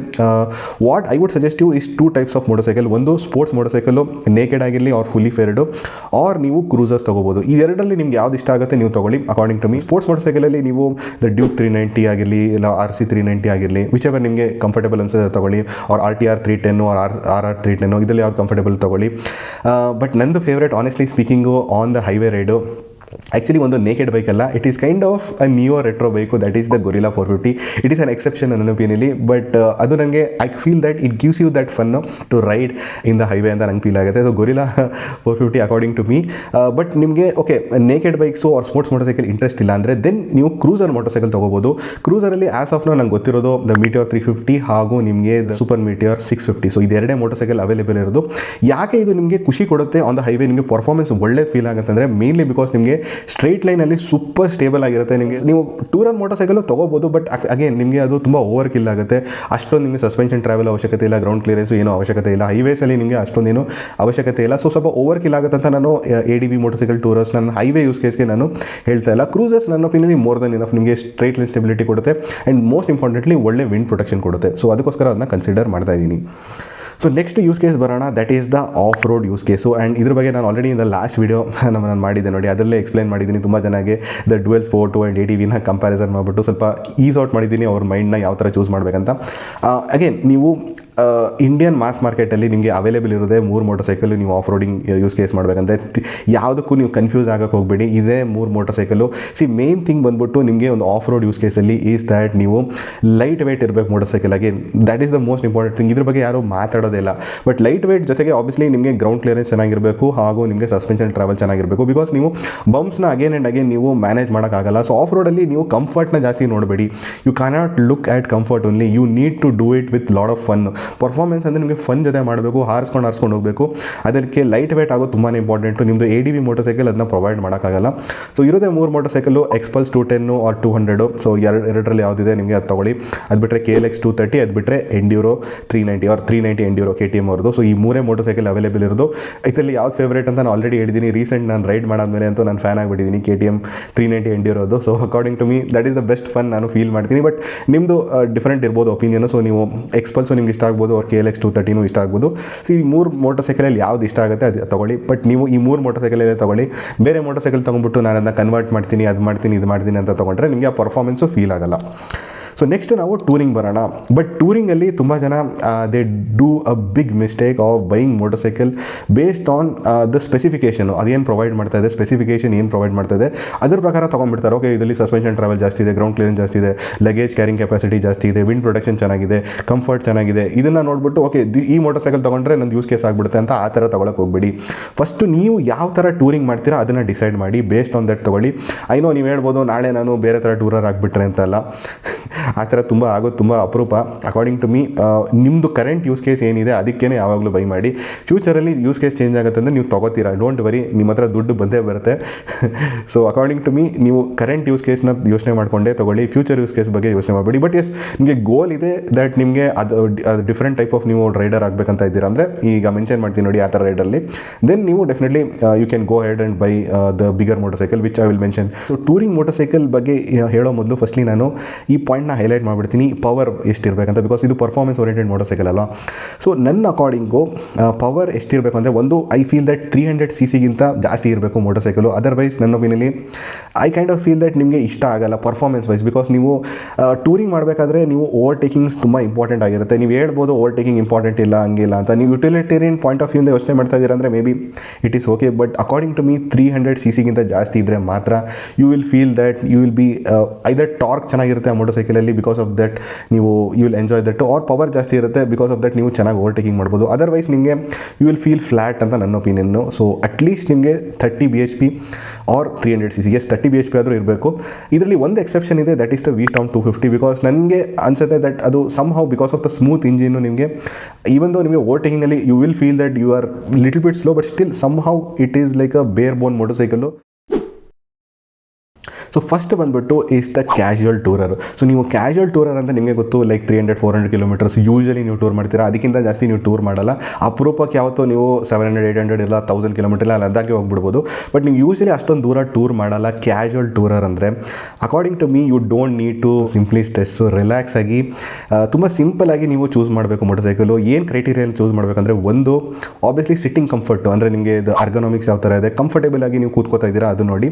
What I would suggest you is 2 types of motorcycle. ಒಂದು ಸ್ಪೋರ್ಟ್ಸ್ ಮೋಟರ್ ಸೈಕಲ್ಲು, ನೇಕೆಡ್ ಆಗಿರಲಿ ಆರ್ ಫುಲ್ಲಿ ಫೇರ್ಡು, ಆರ್ ನೀವು ಕ್ರೂಸರ್ಸ್ ತೊಗೋಬೋದು. ಈ ಎರಡರಲ್ಲಿ ನಿಮ್ಗೆ ಯಾವ್ದು ಇಷ್ಟ ಆಗುತ್ತೆ ನೀವು ತೊಗೊಳ್ಳಿ according to me. Sports motor ಸೈಕಲಲ್ಲಿ ನೀವು ದ ಡ್ಯೂಕ್ 390 ಆಗಿರಲಿ, ಇಲ್ಲ RC 390 ಆಗಿರಲಿ, ವಿಚ್ ಎವರ್ ನಿಮಗೆ ಕಂಫರ್ಟೇಬಲ್ ಅನ್ಸುತ್ತೆ ತೊಗೊಳ್ಳಿ, ಆರ್ RTR 310 ಆರ್ RR 310, ಇದರಲ್ಲಿ ಯಾವ್ದು ಕಂಫರ್ಟೇಬಲ್ ತೊಗೊಳ್ಳಿ. ಬಟ್ ನಂದು favourite honestly speaking on the highway ride actually ಒಂದು ನೇಕೆಡ್ ಬೈಕ್ ಅಲ್ಲ, it is kind of a neo retro bike, that is the Guerrilla 450. It is an exception ನನ್ನ ಒಪಿನಿಯನ್ಲಿ. But ಅದು ನನಗೆ I feel that it gives you that fun to ride in the highway ಅಂತ ನಂಗೆ feel ಆಗುತ್ತೆ. So Guerrilla 450 according to me. But ನಿಮಗೆ okay naked bikes are sports motor cycle interest ಇಲ್ಲ ಅಂದರೆ ದೆನ್ ನೀವು ಕ್ರೂಸರ್ ಮೋಟರ್ ಸೈಕಲ್ ತೊಗೋಬೋದು. ಕ್ರೂಸರಲ್ಲಿ as of ನಂಗೆ ಗೊತ್ತಿರೋದು ದ ಮೀಟಿಯರ್ 350 ಹಾಗೂ ನಿಮಗೆ ದ ಸೂಪರ್ ಮೀಟಿಯರ್ 650. ಸೊ ಇದೆರಡೇ ಮೋಟರ್ ಸೈಕಲ್ ಅವೈಲೇಬಲ್ ಇರೋದು. ಯಾಕೆ ಇದು ನಿಮಗೆ ಖುಷಿ ಕೊಡುತ್ತೆ ಆನ್ ದ ಹೈವೇ, ನಿಮಗೆ ಪರ್ಫಾರ್ಮೆನ್ಸ್ ಒಳ್ಳೇದು ಫೀಲ್ ಆಗುತ್ತೆ ಅಂದರೆ ಮೇನ್ಲಿ ಬಿಕಾಸ್ ನಿಮಗೆ ಸ್ಟ್ರೈಟ್ ಲೈನಲ್ಲಿ ಸೂಪರ್ ಸ್ಟೇಬಲ್ ಆಗಿರುತ್ತೆ. ನಿಮಗೆ ನೀವು ಟೂರರ್ ಮೋಟರ್ ಸೈಕಲ್ ತೊಗೋಬೋದು, ಬಟ್ ಅಗೇನ್ ನಿಮಗೆ ಅದು ತುಂಬ ಓವರ್ ಕಿಲ್ ಆಗುತ್ತೆ. ಅಷ್ಟೊಂದು ನಿಮಗೆ ಸಸ್ಪೆನ್ಷನ್ ಟ್ರಾವೆಲ್ ಅವಶ್ಯಕತೆ ಇಲ್ಲ, ಗ್ರೌಂಡ್ ಕ್ಲಿಯರೆನ್ಸು ಏನೂ ಅವಶ್ಯಕತೆ ಇಲ್ಲ, ಹೈವೇಸಲ್ಲಿ ನಿಮಗೆ ಅಷ್ಟೊಂದೇನು ಅವಶ್ಯಕತೆ ಇಲ್ಲ. ಸೊ ಸ್ವಲ್ಪ ಓವರ್ ಕಿಲ್ ಆಗುತ್ತೆ ಅಂತ ನಾನು ADV ಮೋಟರ್ ಸೈಕಲ್ ಟೂರರ್ಸ್ ನನ್ನ ಹೈವೇ ಯೂಸ್ ಕೇಸ್ಗೆ ನಾನು ಹೇಳ್ತಾ ಇಲ್ಲ. ಕ್ರೂಸರ್ಸ್ ನನ್ನ ಒಪಿನಿಯನ್ಲಿ ಮೋರ್ ದನ್ ಇನಫ್, ನಿಮಗೆ ಸ್ಟ್ರೈಟ್ ಲೈನ್ ಸ್ಟೆಬಿಲಿಟಿ ಕೊಡುತ್ತೆ ಆ್ಯಂಡ್ ಮೋಸ್ಟ್ ಇಂಪಾರ್ಟೆಂಟ್ಲಿ ಒಳ್ಳೆ ವಿಂಡ್ ಪ್ರೊಟೆಕ್ಷನ್ ಕೊಡುತ್ತೆ. ಸೊ ಅದಕ್ಕೋಸ್ಕರ ಅದನ್ನ ಕನ್ಸಿಡರ್ ಮಾಡ್ತಾ ಇದ್ದೀನಿ. ಸೊ ನೆಕ್ಸ್ಟ್ ಯೂಸ್ ಕೇಸ್ ಬರೋಣ, that is the off road use case. And ಇದ್ರ ಬಗ್ಗೆ ನಾನು already in the last video ನಾನು ಮಾಡಿದ್ದೆ ನೋಡಿ, ಅದರಲ್ಲೇ ಎಕ್ಸ್ಪ್ಲೈನ್ ಮಾಡಿದ್ದೀನಿ ತುಂಬ ಜನಗೆ ದ ಡ್ಯುಯಲ್ ಸ್ಪೋರ್ಟು ಆ್ಯಂಡ್ ADVನ ಕಂಪ್ಯಾರಿಸನ್ ಮಾಡಿಬಿಟ್ಟು ಸ್ವಲ್ಪ ಈಸ್ ಔಟ್ ಮಾಡಿದ್ದೀನಿ ಅವ್ರ ಮೈಂಡ್ನ ಯಾವ ಥರ ಚೂಸ್ ಮಾಡಬೇಕಂತ. ಅಗೇನ್ ನೀವು ಇಂಡಿಯನ್ ಮಾಸ್ ಮಾರ್ಕೆಟಲ್ಲಿ ನಿಮಗೆ ಅವೈಲೇಬಲ್ ಇರೋದೇ 3 ಮೋಟರ್ ಸೈಕಲ್ ನೀವು ಆಫ್ ರೋಡಿಂಗ್ ಯೂಸ್ ಕೇಸ್ ಮಾಡಬೇಕಂದ್ರೆ ಯಾವುದಕ್ಕೂ ನೀವು ಕನ್ಫ್ಯೂಸ್ ಆಗೋಕ್ಕೆ ಹೋಗಬೇಡಿ. ಇದೇ 3 ಮೋಟರ್ ಸೈಕಲ್ಲು. ಮೇನ್ ಥಿಂಗ್ ಬಂದ್ಬಿಟ್ಟು ನಿಮಗೆ ಒಂದು ಆಫ್ ರೋಡ್ ಯೂಸ್ ಕೇಸಲ್ಲಿ ಈಸ್ ದ್ಯಾಟ್ ನೀವು ಲೈಟ್ ವೆಯ್ಟ್ ಇರಬೇಕು ಮೋಟರ್ ಸೈಕಲ್ ಆಗಿ. That is the most important thing. ಇದ್ರ ಬಗ್ಗೆ ಯಾರೂ ಮಾತಾಡೋದಿಲ್ಲ. ಬಟ್ ಲೈಟ್ ವೆಯ್ಟ್ ಜೊತೆಗೆ ಆಬ್ವಿಯಸ್ಲಿ ನಿಮಗೆ ಗ್ರೌಂಡ್ ಕ್ಲಿಯರೆನ್ಸ್ ಚೆನ್ನಾಗಿರಬೇಕು, ಹಾಗೂ ನಿಮಗೆ ಸಸ್ಪೆನ್ಷನ್ ಟ್ರಾವೆಲ್ ಚೆನ್ನಾಗಿರಬೇಕು. ಬಿಕಾಸ್ ನೀವು ಬಂಪ್ಸ್ನ ಅಗೇನ್ ಆ್ಯಂಡ್ ಅಗೇನ್ ನೀವು ಮ್ಯಾನೇಜ್ ಮಾಡೋಕ್ಕಾಗಲ್ಲ. ಸೊ ಆಫ್ ರೋಡಲ್ಲಿ ನೀವು ಕಂಫರ್ಟ್ನ ಜಾಸ್ತಿ ನೋಡಬೇಡಿ. You cannot look at comfort only, you need to do it with lot of fun. Performance ಅಂದರೆ ನಿಮಗೆ ಫನ್ ಜೊತೆ ಮಾಡಬೇಕು, ಹಾರಿಸ್ಕೊಂಡು ಹೋಗಬೇಕು. ಅದಕ್ಕೆ ಲೈಟ್ ವೇಟ್ ಆಗೋದು ತುಂಬಾ ಇಂಪಾರ್ಟೆಂಟು. ನಿಮ್ಮದು ADV ಮೋಟರ್ ಸೈಕಲ್ ಅದನ್ನ ಪ್ರೊವೈಡ್ ಮಾಡೋಕ್ಕಾಗಲ್ಲ. ಸೊ ಇರೋದೇ 3 ಮೋಟರ್ ಸೈಕಲ್ಲು, ಎಕ್ಸ್ಪಲ್ಸ್ 210 ಆರ್ 200. ಸೊ ಎರಡರಲ್ಲಿ ಯಾವುದಿದೆ ನಿಮಗೆ ಅದು ತೊಗೊಳ್ಳಿ. ಅದು ಬಿಟ್ಟರೆ KLX 230, ಅದು ಬಿಟ್ಟರೆ ಎಂಡ್ಯೂರೋ 390 ಆರ್ 390 ಎಂಡ್ಯೂರೋ KTM ಅವ್ರದ್ದು. ಸೊ ಈ 3 ಮೋಟರ್ ಸೈಕಲ್ ಅವೈಲೇಬಲ್ ಇರೋದು. ಇದರಲ್ಲಿ ಯಾವ್ದು ಫೇವ್ರೇಟ್ ಅಂತ ನಾನು ಆಲ್ರೆಡಿ ಹೇಳಿದ್ದೀನಿ. ರೀಸೆಂಟ್ ನಾನು ರೈಡ್ ಮಾಡಾದ್ಮೇಲೆ ಅಂತೂ ನಾನು ಫ್ಯಾನ್ ಆಗಿಬಿಟ್ಟಿದ್ದೀನಿ KTM 390 ಎಂಡ್ಯೂರೋದು. So according to me that is the best fun ನಾನು ಫೀಲ್ ಮಾಡ್ತೀನಿ. ಬಟ್ ನಿಮ್ಮದು ಡಿಫ್ರೆಂಟ್ ಇರ್ಬೋದು ಒಪಿನಿಯನು. ಸೊ ನೀವು ಎಕ್ಸ್ಪಲ್ಸು ನಿಮ್ಗೆ ಇಷ್ಟ ಆಗ್ಬೋದು, ಅವ್ರು KLX 230 ಇಷ್ಟ ಆಗ್ಬೋದು. ಸೊ ಈ 3 ಮೋಟರ್ ಸೈಕಲಲ್ಲಿ ಯಾವ್ದು ಇಷ್ಟ ಆಗುತ್ತೆ ಅದು ತೊಗೊಳ್ಳಿ. ಬಟ್ ನೀವು ಈ 3 ಮೋಟರ್ ಸೈಕಲಲ್ಲೇ ತೊಗೊಳ್ಳಿ. ಬೇರೆ ಮೋಟರ್ ಸೈಕಲ್ ತೊಗೊಂಡ್ಬಿಟ್ಟು ನಾನು ಅದನ್ನ ಕನ್ವರ್ಟ್ ಮಾಡ್ತೀನಿ, ಅದು ಮಾಡ್ತೀನಿ, ಇದು ಮಾಡ್ತೀನಿ ಅಂತ ತೊಗೊಂಡ್ರೆ ನಿಮಗೆ ಆ ಪರ್ಫಾರ್ಮೆನ್ಸು ಫೀಲ್ ಆಗಲ್ಲ. ಸೊ ನೆಕ್ಸ್ಟ್ ನಾವು ಟೂರಿಂಗ್ ಬರೋಣ. ಬಟ್ ಟೂರಿಂಗಲ್ಲಿ ತುಂಬ ಜನ they do a big mistake of buying motorcycle based on the specification. ಅದೇನು ಪ್ರೊವೈಡ್ ಮಾಡ್ತಾ ಇದೆ, ಸ್ಪೆಸಿಫಿಕೇಷನ್ ಏನು ಪ್ರೊವೈಡ್ ಮಾಡ್ತಾ ಇದೆ ಅದ್ರ ಪ್ರಕಾರ ತೊಗೊಂಡ್ಬಿಡ್ತಾರೆ. ಓಕೆ, ಇದರಲ್ಲಿ ಸಸ್ಪೆನ್ಷನ್ ಟ್ರಾವೆಲ್ ಜಾಸ್ತಿ ಇದೆ, ಗ್ರೌಂಡ್ ಕ್ಲಿಯರೆನ್ಸ್ ಜಾಸ್ತಿ ಇದೆ, ಲಗೇಜ್ ಕ್ಯಾರಿಂಗ್ ಕೆಪಾಸಿಟಿ ಜಾಸ್ತಿ ಇದೆ, ವಿಂಡ್ ಪ್ರೊಟೆಕ್ಷನ್ ಚೆನ್ನಾಗಿದೆ, ಕಂಫರ್ಟ್ ಚೆನ್ನಾಗಿದೆ. ಇದನ್ನು ನೋಡ್ಬಿಟ್ಟು ಓಕೆ ಈ ಮೋಟರ್ ಸೈಕಲ್ ತೊಗೊಂಡ್ರೆ ನಂದು ಯೂಸ್ ಕೇಸ್ ಆಗಿಬಿಡುತ್ತೆ ಅಂತ ಆ ಥರ ತೊಗೊಳಕ್ಕೆ ಹೋಗ್ಬೇಡಿ. ಫಸ್ಟು ನೀವು ಯಾವ ಥರ ಟೂರಿಂಗ್ ಮಾಡ್ತೀರಾ ಅದನ್ನು ಡಿಸೈಡ್ ಮಾಡಿ, ಬೇಸ್ಡ್ ಆನ್ ದಟ್ ತೊಗೊಳ್ಳಿ. ಐನೋ ನೀವು ಹೇಳ್ಬೋದು ನಾಳೆ ನಾನು ಬೇರೆ ಥರ ಟೂರರ್ ಆಗಿಬಿಟ್ರೆ ಅಂತಲ್ಲ. ಆ ಥರ ತುಂಬ ಆಗೋದು ತುಂಬ ಅಪರೂಪ. ಅಕಾರ್ಡಿಂಗ್ ಟು ಮೀ ನಿಮ್ಮದು ಕರೆಂಟ್ ಯೂಸ್ ಕೇಸ್ ಏನಿದೆ ಅದಕ್ಕೇ ಯಾವಾಗಲೂ ಬೈ ಮಾಡಿ. ಫ್ಯೂಚರಲ್ಲಿ ಯೂಸ್ ಕೇಸ್ ಚೇಂಜ್ ಆಗುತ್ತೆ ಅಂದರೆ ನೀವು ತೊಗೋತೀರಾ, ಡೋಂಟ್ ವರಿ, ನಿಮ್ಮ ಹತ್ರ ದುಡ್ಡು ಬಂದೇ ಬರುತ್ತೆ. ಸೊ ಅಕಾರ್ಡಿಂಗ್ ಟು ಮೀ ನೀವು ಕರೆಂಟ್ ಯೂಸ್ ಕೇಸ್ನ ಯೋಚನೆ ಮಾಡಿಕೊಂಡೇ ತೊಗೊಳ್ಳಿ, ಫ್ಯೂಚರ್ ಯೂಸ್ ಕೇಸ್ ಬಗ್ಗೆ ಯೋಚನೆ ಮಾಡಬೇಡಿ. ಬಟ್ ಎಸ್, ನಿಮಗೆ ಗೋಲ್ ಇದೆ ದಟ್ ನಿಮಗೆ ಅದು ಡಿಫ್ರೆಂಟ್ ಟೈಪ್ ಆಫ್ ನೀವು ರೈಡರ್ ಆಗಬೇಕಂತ ಇದ್ದೀರಾ ಅಂದರೆ, ಈಗ ಮೆನ್ಷನ್ ಮಾಡ್ತೀನಿ ನೋಡಿ ಆ ಥರ ರೈಡಲ್ಲಿ, ದೆನ್ ನೀವು definitely you can go head and buy the bigger motorcycle which I will mention. So touring motorcycle ಬಗ್ಗೆ ಹೇಳೋ ಮೊದಲು ಫಸ್ಟ್ಲಿ ನಾನು ಈ ಪಾಯಿಂಟ್ನ ಹೈಲೈಟ್ ಮಾಡಿಬಿಡ್ತೀನಿ, ಪವರ್ ಎಷ್ಟಿರಬೇಕಂತ. ಬಿಕಾಸ್ ಇದು ಪರ್ಫಾರ್ಮೆನ್ಸ್ ಓರಿಯೆಂಟೆಡ್ ಮೋಟರ್ ಸೈಕಲ್ ಅಲ್ವಾ. ಸೊ ನನ್ನ ಅಕಾರ್ಡಿಂಗು ಪವರ್ ಎಷ್ಟಿರಬೇಕು ಅಂದರೆ, ಒಂದು ಐ ಫೀಲ್ ದಟ್ 300cc ಜಾಸ್ತಿ ಇರಬೇಕು ಮೋಟರ್ ಸೈಕಲು. ಅದರ್ವೈಸ್ ನನ್ನ ಒಪಿನಿಯನ್ಲಿ I kind of feel that ನಿಮಗೆ ಇಷ್ಟ ಆಗಲ್ಲ ಪರ್ಫಾರ್ಮೆನ್ಸ್ ವೈಸ್. ಬಿಕಾಸ್ ನೀವು ಟೂರಿಂಗ್ ಮಾಡಬೇಕಾದ್ರೆ ನೀವು ಓವರ್ಟೇಕಿಂಗ್ಸ್ ತುಂಬ ಇಂಪಾರ್ಟೆಂಟ್ ಆಗಿರುತ್ತೆ. ನೀವು ಹೇಳ್ಬೋದು ಓವರ್ಟೇಕಿಂಗ್ ಇಂಪಾರ್ಟೆಂಟ್ ಇಲ್ಲ, ಹಂಗಿಲ್ಲ ಅಂತ. ನೀವು ಯುಟಿಲಿಟೇರಿಯನ್ ಪಾಯಿಂಟ್ ಆಫ್ ವ್ಯೂಯಿಂದ ಯೋಚನೆ ಮಾಡ್ತಾ ಇದ್ದೀರಾ ಅಂದರೆ maybe it is okay. But according to me 300cc ಜಾಸ್ತಿ ಇದ್ದರೆ ಮಾತ್ರ you will feel that you will be either torque ಚೆನ್ನಾಗಿರುತ್ತೆ ಆ ಮೋಟರ್ ಸೈಕಲಲ್ಲಿ, ಬಿಕಾಸ್ ಆಫ್ ದಟ್ ನೀವು you will enjoy that. Or power ಜಾಸ್ತಿ ಇರುತ್ತೆ, ಬಿಕಾಸ್ ಆಫ್ ದಟ್ ನೀವು ಚೆನ್ನಾಗಿ ಓವರ್ಟೇಕಿಂಗ್ ಮಾಡ್ಬೋದು. ಅದರ್ವೈಸ್ ನಿಮಗೆ ಯು ವಿಲ್ ಫೀಲ್ ಫ್ಲ್ಯಾಟ್ ಅಂತ ನನ್ನ ಒಪಿನಿಯನ್ನು. ಸೊ ಅಟ್ಲೀಸ್ಟ್ ನಿಮಗೆ 30 bhp R 300cc, S 30 bhp ಆದರೂ ಇರಬೇಕು. ಇದರಲ್ಲಿ ಒಂದು ಎಕ್ಸೆಪ್ಷನ್ ಇದೆ, that is the V-Tom 250. Because ನನಗೆ ಅನ್ಸುತ್ತೆ ದಟ್ ಅದು somehow because of the smooth engine ನಿಮಗೆ ಈವನ್ ದೋ ನಿಮಗೆ ಓವರ್ಟೇಕಿಂಗಲ್ಲಿ you will feel that you are little bit slow, but still somehow it is like a bare bone motorcycle. So first ಬಂದುಬಿಟ್ಟು is the casual tourer. So ನೀವು casual tourer ಅಂತ ನಿಮಗೆ ಗೊತ್ತು, like 300-400 kilometres usually ನೀವು tour ಮಾಡ್ತೀರಾ. ಅದಕ್ಕಿಂತ ಜಾಸ್ತಿ ನೀವು ಟೂರ್ ಮಾಡಲ್ಲ. ಅಪರೂಪಕ್ಕೆ ಯಾವತ್ತೂ ನೀವು 700-800 ಇಲ್ಲ 1000 ಕಿಲೋಮೀಟರ್ ಇಲ್ಲ ಲದ್ದಾಗೆ ಹೋಗ್ಬಿಡ್ಬೋದು. ಬಟ್ ನೀವು ಯೂಶಲಿ ಅಷ್ಟೊಂದು ದೂರ ಟೂರ್ ಮಾಡಲ್ಲ. ಕ್ಯಾಶುವಲ್ ಟೂರರ್ ಅಂದರೆ according to me you don't need to simply stress, relax ಆಗಿ ತುಂಬ ಸಿಂಪಲ್ ಆಗಿ ನೀವು ಚೂಸ್ ಮಾಡಬೇಕು ಮೋಟರ್ ಸೈಕಲು. ಏನು ಕ್ರೈಟೀರಿಯಲ್ಲಿ ಚೂಸ್ ಮಾಡಬೇಕಂದ್ರೆ, ಒಂದು ಆಬ್ವಿಯಸ್ಲಿ ಸಿಟ್ಟಿಂಗ್ ಕಂಫರ್ಟು, ಅಂದರೆ ನಿಮಗೆ ಇದು ಅರ್ಗನಾಮಿಕ್ಸ್ ಯಾವ ಥರ ಇದೆ, ಕಂಫರ್ಟೇಬಲ್ ಆಗಿ ನೀವು ಕೂತ್ಕೋತಾ ಇದ್ದೀರಾ ಅದು ನೋಡಿ.